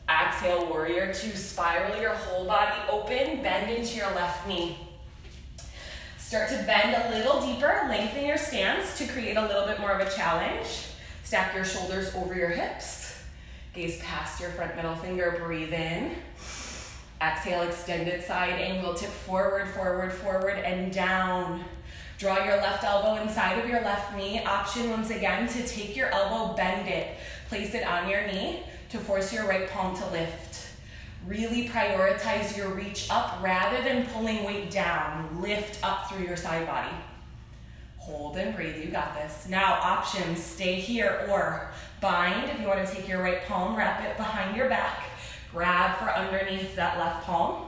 Exhale, warrior two. Spiral your whole body open. Bend into your left knee. Start to bend a little deeper. Lengthen your stance to create a little bit more of a challenge. Stack your shoulders over your hips. Gaze past your front middle finger. Breathe in. Exhale, extended side angle. Tip forward, forward, forward, and down. Draw your left elbow inside of your left knee. Option once again to take your elbow, bend it. Place it on your knee to force your right palm to lift. Really prioritize your reach up rather than pulling weight down. Lift up through your side body. Hold and breathe, you got this. Now options, stay here or bind. If you want to take your right palm, wrap it behind your back. Grab for underneath that left palm.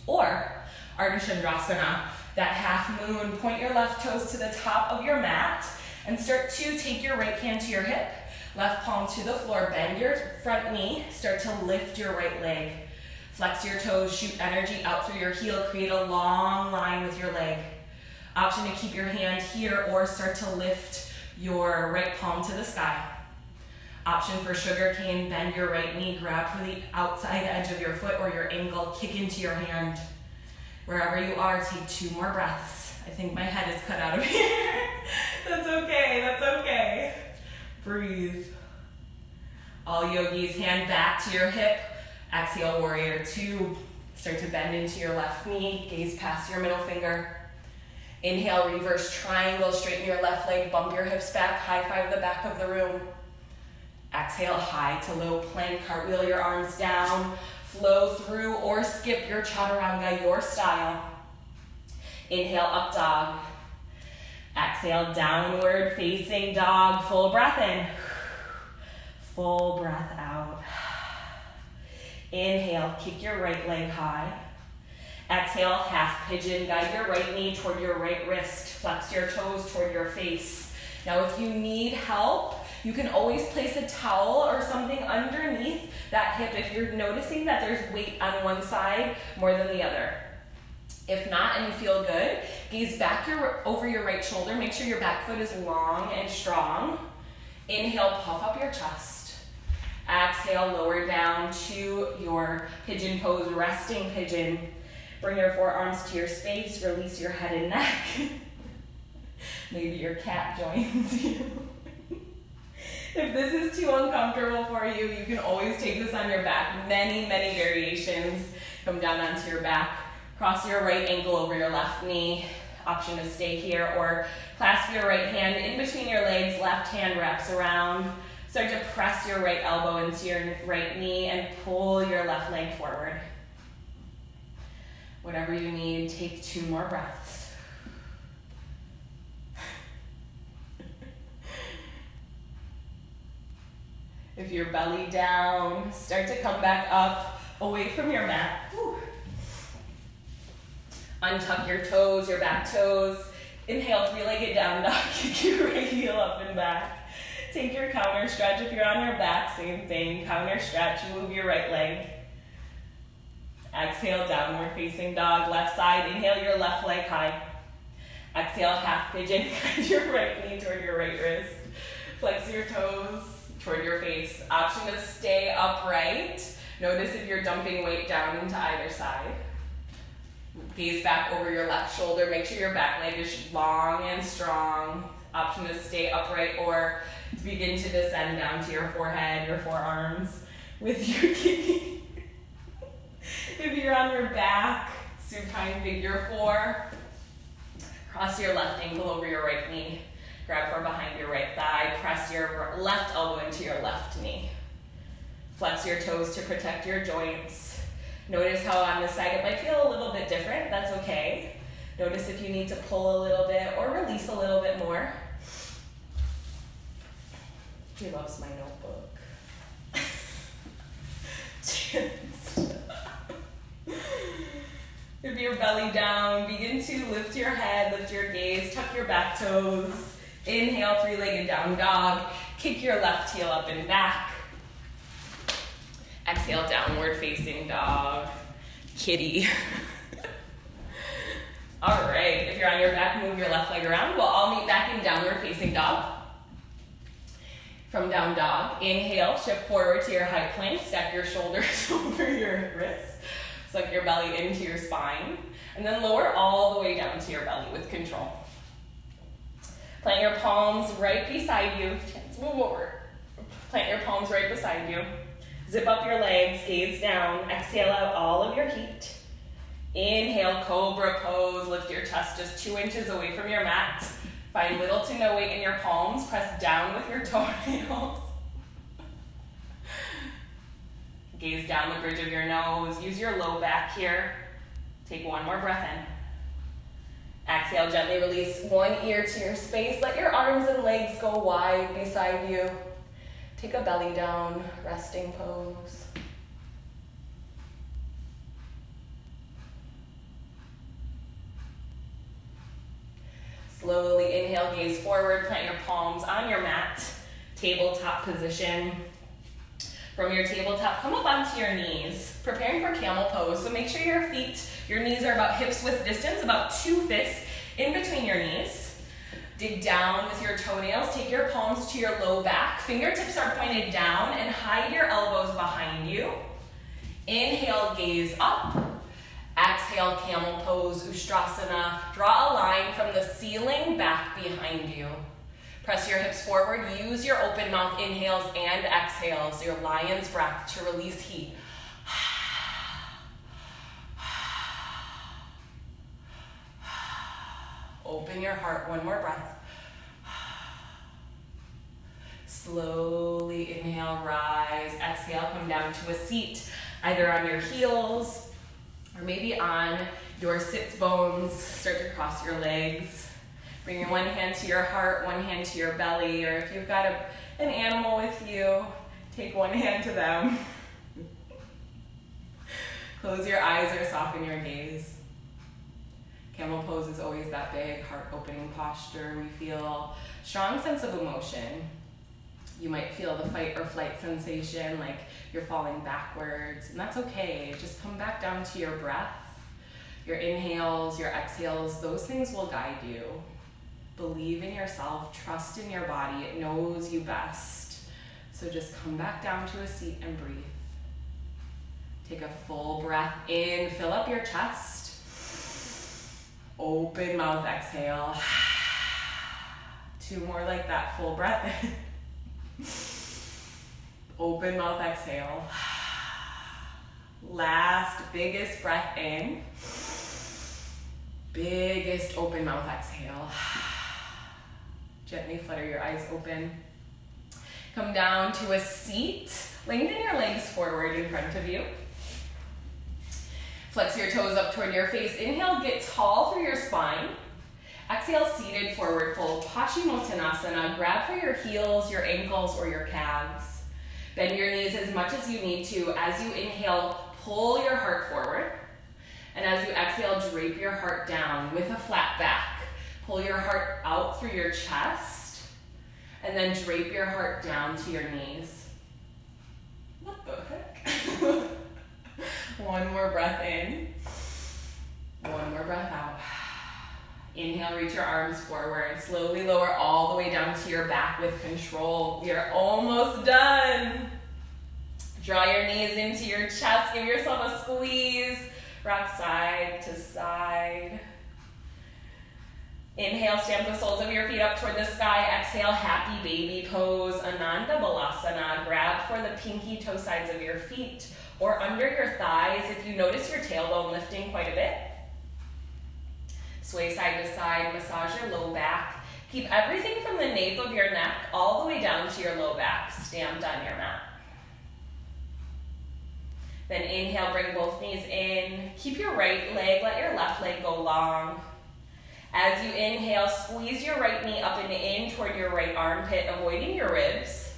Or Ardha Chandrasana. That half moon, point your left toes to the top of your mat And start to take your right hand to your hip, left palm to the floor, bend your front knee, start to lift your right leg. Flex your toes, shoot energy out through your heel, create a long line with your leg. Option to keep your hand here or start to lift your right palm to the sky. Option for sugar cane, bend your right knee, grab for the outside edge of your foot or your ankle, kick into your hand. Wherever you are, take 2 more breaths. I think my head is cut out of here. That's okay, that's okay. Breathe. All yogis, hand back to your hip. Exhale, warrior 2. Start to bend into your left knee, gaze past your middle finger. Inhale, reverse triangle, straighten your left leg, bump your hips back, high five the back of the room. Exhale, high to low plank, cartwheel your arms down, flow through or skip your chaturanga, your style. Inhale, up dog. Exhale, downward facing dog, full breath in. Full breath out. Inhale, kick your right leg high. Exhale, half pigeon, guide your right knee toward your right wrist, flex your toes toward your face. Now if you need help, you can always place a towel or something underneath that hip if you're noticing that there's weight on one side more than the other. If not and you feel good, gaze back over your right shoulder, make sure your back foot is long and strong. Inhale, puff up your chest. Exhale, lower down to your pigeon pose, resting pigeon. Bring your forearms to your space, release your head and neck. Maybe your cat joins you. If this is too uncomfortable for you, you can always take this on your back. Many, many variations. Come down onto your back. Cross your right ankle over your left knee. Option to stay here or clasp your right hand in between your legs. Left hand wraps around. Start to press your right elbow into your right knee and pull your left leg forward. Whatever you need, take 2 more breaths. If you're belly down, start to come back up, away from your mat. Whew. Untuck your toes, your back toes. Inhale, 3-legged down dog, kick your right heel up and back. Take your counter stretch. If you're on your back, same thing. Counter stretch, move your right leg. Exhale, downward facing dog, left side. Inhale, your left leg high. Exhale, half pigeon, guide your right knee toward your right wrist. Flex your toes toward your face. Option to stay upright. Notice if you're dumping weight down into either side. Gaze back over your left shoulder. Make sure your back leg is long and strong. Option to stay upright or begin to descend down to your forehead, your forearms with your kidney. If you're on your back, supine figure 4. Cross your left ankle over your right knee. Grab from behind your right thigh. Press your left elbow into your left knee. Flex your toes to protect your joints. Notice how on this side it might feel a little bit different. That's okay. Notice if you need to pull a little bit or release a little bit more. He loves my notebook. If you're belly down, begin to lift your head, lift your gaze, tuck your back toes. Inhale, 3-legged down dog. Kick your left heel up and back. Exhale, downward facing dog. Kitty. All right, if you're on your back, move your left leg around. We'll all meet back in downward facing dog. From down dog, inhale, shift forward to your high plank. Stack your shoulders over your wrists. Suck your belly into your spine. And then lower all the way down to your belly with control. Plant your palms right beside you. Move over. Plant your palms right beside you. Zip up your legs, gaze down. Exhale out all of your heat. Inhale, cobra pose. Lift your chest just 2 inches away from your mat. Find little to no weight in your palms. Press down with your toenails. Gaze down the bridge of your nose. Use your low back here. Take 1 more breath in. Exhale, gently release 1 ear to your space. Let your arms and legs go wide beside you. Take a belly down, resting pose. slowly inhale, gaze forward, plant your palms on your mat, tabletop position. From your tabletop, come up onto your knees, preparing for camel pose. So make sure your knees are about hips width distance, about 2 fists in between your knees. Dig down with your toenails, take your palms to your low back. Fingertips are pointed down and hide your elbows behind you. Inhale, gaze up. Exhale, camel pose, Ustrasana. Draw a line from the ceiling back behind you. Press your hips forward. Use your open mouth inhales and exhales, your lion's breath, to release heat. Open your heart. One more breath. Slowly inhale, rise. Exhale, come down to a seat, either on your heels or maybe on your sits bones. Start to cross your legs. Bring your one hand to your heart, one hand to your belly, or if you've got an animal with you, take one hand to them. Close your eyes or soften your gaze. Camel pose is always that big heart-opening posture. We feel strong sense of emotion. You might feel the fight or flight sensation, like you're falling backwards, and that's okay. Just come back down to your breath. Your inhales, your exhales, those things will guide you. Believe in yourself, trust in your body, it knows you best. So just come back down to a seat and breathe. Take a full breath in, fill up your chest. Open mouth, exhale. 2 more like that, full breath in. Open mouth, exhale. Last, biggest breath in. Biggest open mouth, exhale. Gently flutter your eyes open. Come down to a seat. Lengthen your legs forward in front of you. Flex your toes up toward your face. Inhale, get tall through your spine. Exhale, seated forward fold. Paschimottanasana. Grab for your heels, your ankles, or your calves. Bend your knees as much as you need to. As you inhale, pull your heart forward. And as you exhale, drape your heart down with a flat back. Pull your heart out through your chest, and then drape your heart down to your knees. What the heck? One more breath in. One more breath out. Inhale, reach your arms forward. Slowly lower all the way down to your back with control. You're almost done. Draw your knees into your chest. Give yourself a squeeze. Rock side to side. Inhale, stamp the soles of your feet up toward the sky. Exhale, happy baby pose, Ananda Balasana. Grab for the pinky toe sides of your feet or under your thighs if you notice your tailbone lifting quite a bit. Sway side to side, massage your low back. Keep everything from the nape of your neck all the way down to your low back, stamped on your mat. Then inhale, bring both knees in. Keep your right leg, let your left leg go long. As you inhale, squeeze your right knee up and in toward your right armpit, avoiding your ribs.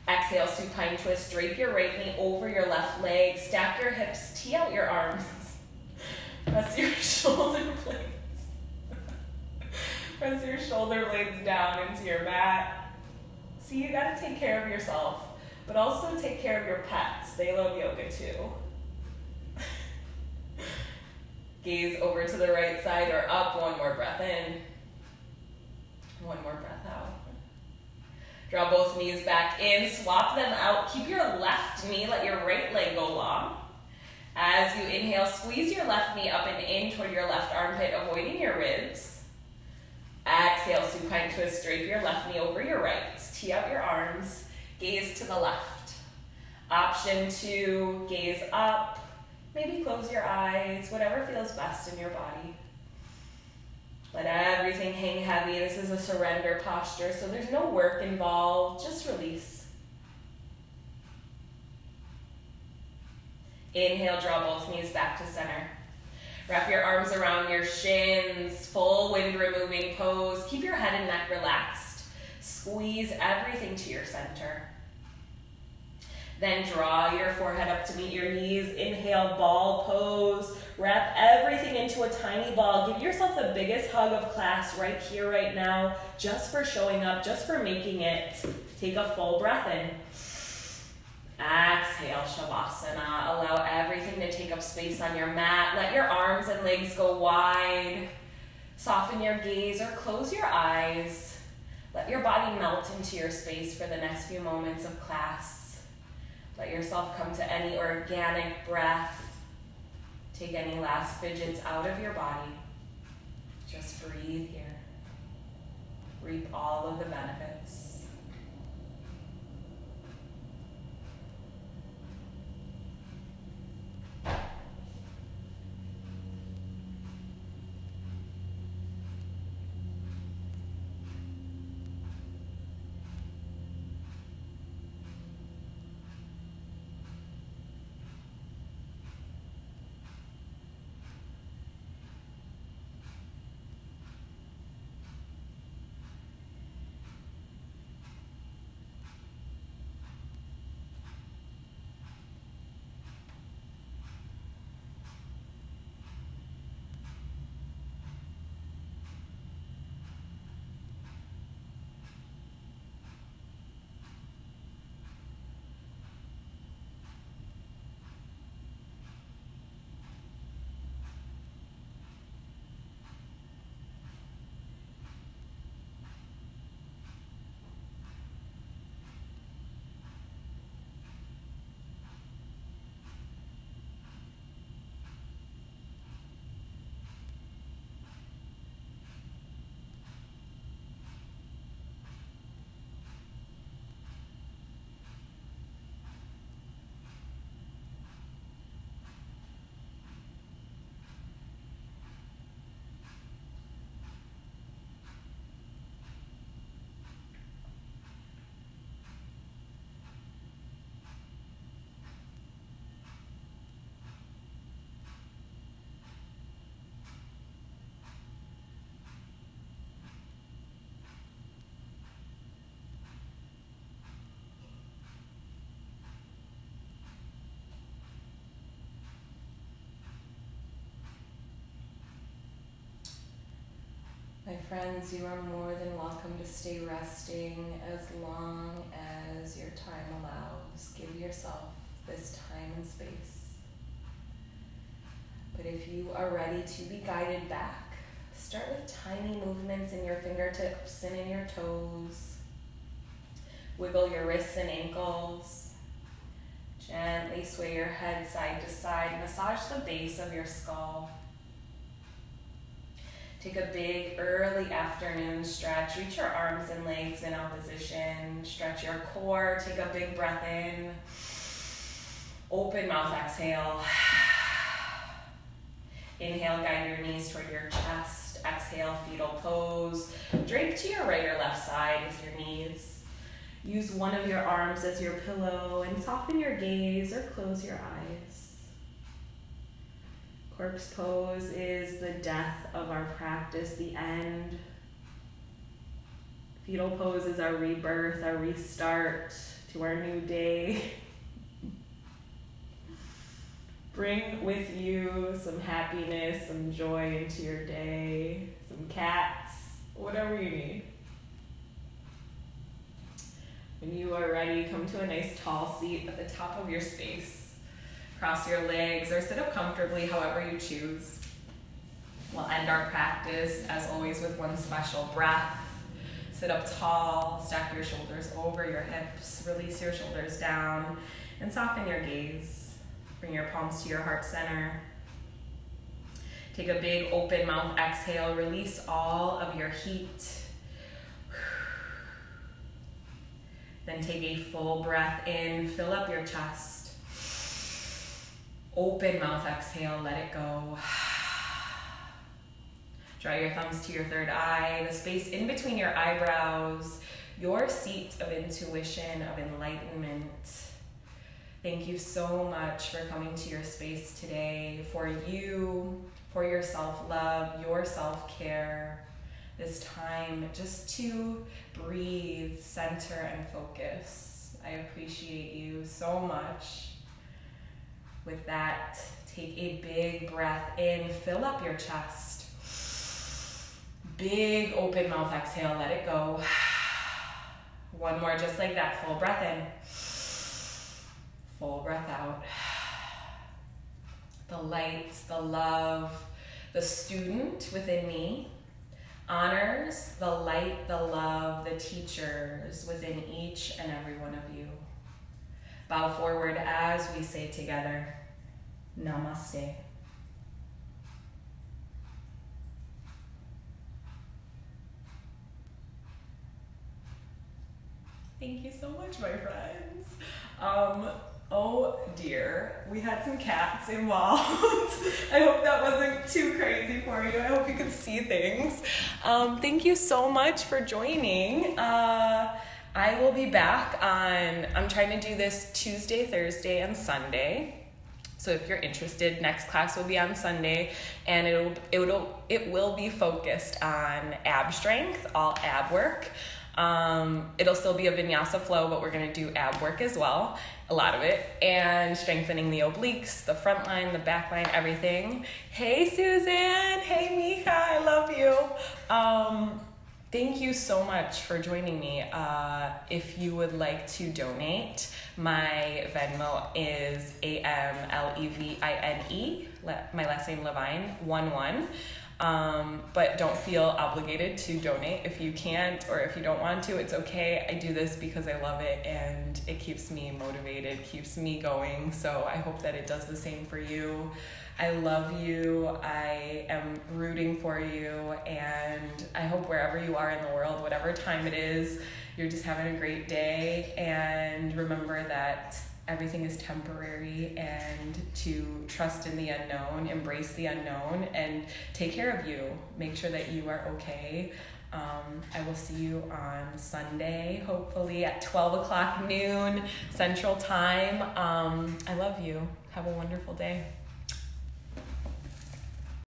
Exhale, supine twist. Drape your right knee over your left leg. Stack your hips, tee out your arms. Press your shoulder blades. Press your shoulder blades down into your mat. See, you gotta take care of yourself, but also take care of your pets. They love yoga too. Gaze over to the right side or up. One more breath in. One more breath out. Draw both knees back in. Swap them out. Keep your left knee. Let your right leg go long. As you inhale, squeeze your left knee up and in toward your left armpit, avoiding your ribs. Exhale, supine twist. Drape your left knee over your right. Tee out your arms. Gaze to the left. Option 2, gaze up. Maybe close your eyes, whatever feels best in your body. Let everything hang heavy. This is a surrender posture, so there's no work involved, just release. Inhale, draw both knees back to center. Wrap your arms around your shins, full wind removing pose. Keep your head and neck relaxed. Squeeze everything to your center. Then draw your forehead up to meet your knees. Inhale, ball pose. Wrap everything into a tiny ball. Give yourself the biggest hug of class right here, right now, just for showing up, just for making it. Take a full breath in. Exhale, Shavasana. Allow everything to take up space on your mat. Let your arms and legs go wide. Soften your gaze or close your eyes. Let your body melt into your space for the next few moments of class. Let yourself come to any organic breath. Take any last fidgets out of your body. Just breathe here. Reap all of the benefits. My friends, you are more than welcome to stay resting as long as your time allows. Give yourself this time and space. But if you are ready to be guided back, start with tiny movements in your fingertips and in your toes. Wiggle your wrists and ankles. Gently sway your head side to side. Massage the base of your skull. Take a big early afternoon stretch. Reach your arms and legs in opposition. Stretch your core. Take a big breath in. Open mouth, exhale. Inhale, guide your knees toward your chest. Exhale, fetal pose. Drape to your right or left side with your knees. Use one of your arms as your pillow and soften your gaze or close your eyes. Corpse pose is the death of our practice, the end. Fetal pose is our rebirth, our restart to our new day. Bring with you some happiness, some joy into your day, some cats, whatever you need. When you are ready, come to a nice tall seat at the top of your space. Cross your legs or sit up comfortably, however you choose. We'll end our practice, as always, with one special breath. Sit up tall, stack your shoulders over your hips, release your shoulders down, and soften your gaze. Bring your palms to your heart center. Take a big open mouth exhale, release all of your heat. Then take a full breath in, fill up your chest. Open mouth exhale, let it go. Draw your thumbs to your third eye, the space in between your eyebrows, your seat of intuition, of enlightenment. Thank you so much for coming to your space today, for you, for your self-love, your self-care. This time just to breathe, center, and focus. I appreciate you so much. With that, Take a big breath in, fill up your chest. Big open mouth exhale, let it go. One more just like that, full breath in. Full breath out. The light, the love, the student within me honors the light, the love, the teachers within each and every one of you. Bow forward as we say together, Namaste. Thank you so much, my friends. Oh dear, we had some cats involved. I hope that wasn't too crazy for you. I hope you could see things. Thank you so much for joining. I will be back I'm trying to do this Tuesday, Thursday, and Sunday. So if you're interested, next class will be on Sunday, and it will be focused on ab strength, all ab work. It'll still be a vinyasa flow, but we're going to do ab work as well, a lot of it, and strengthening the obliques, the front line, the back line, everything. Hey, Susan. Hey, Mika. I love you. Thank you so much for joining me. If you would like to donate, my Venmo is AMLEVINE, my last name Levine, 11. But don't feel obligated to donate if you can't or if you don't want to. It's okay. I do this because I love it and it keeps me motivated, keeps me going. So I hope that it does the same for you. I love you. I am rooting for you, and I hope wherever you are in the world, whatever time it is, you're just having a great day. And remember that everything is temporary, and to trust in the unknown, embrace the unknown, and take care of you. Make sure that you are okay. I will see you on Sunday, hopefully at 12 o'clock noon Central Time. I love you. Have a wonderful day.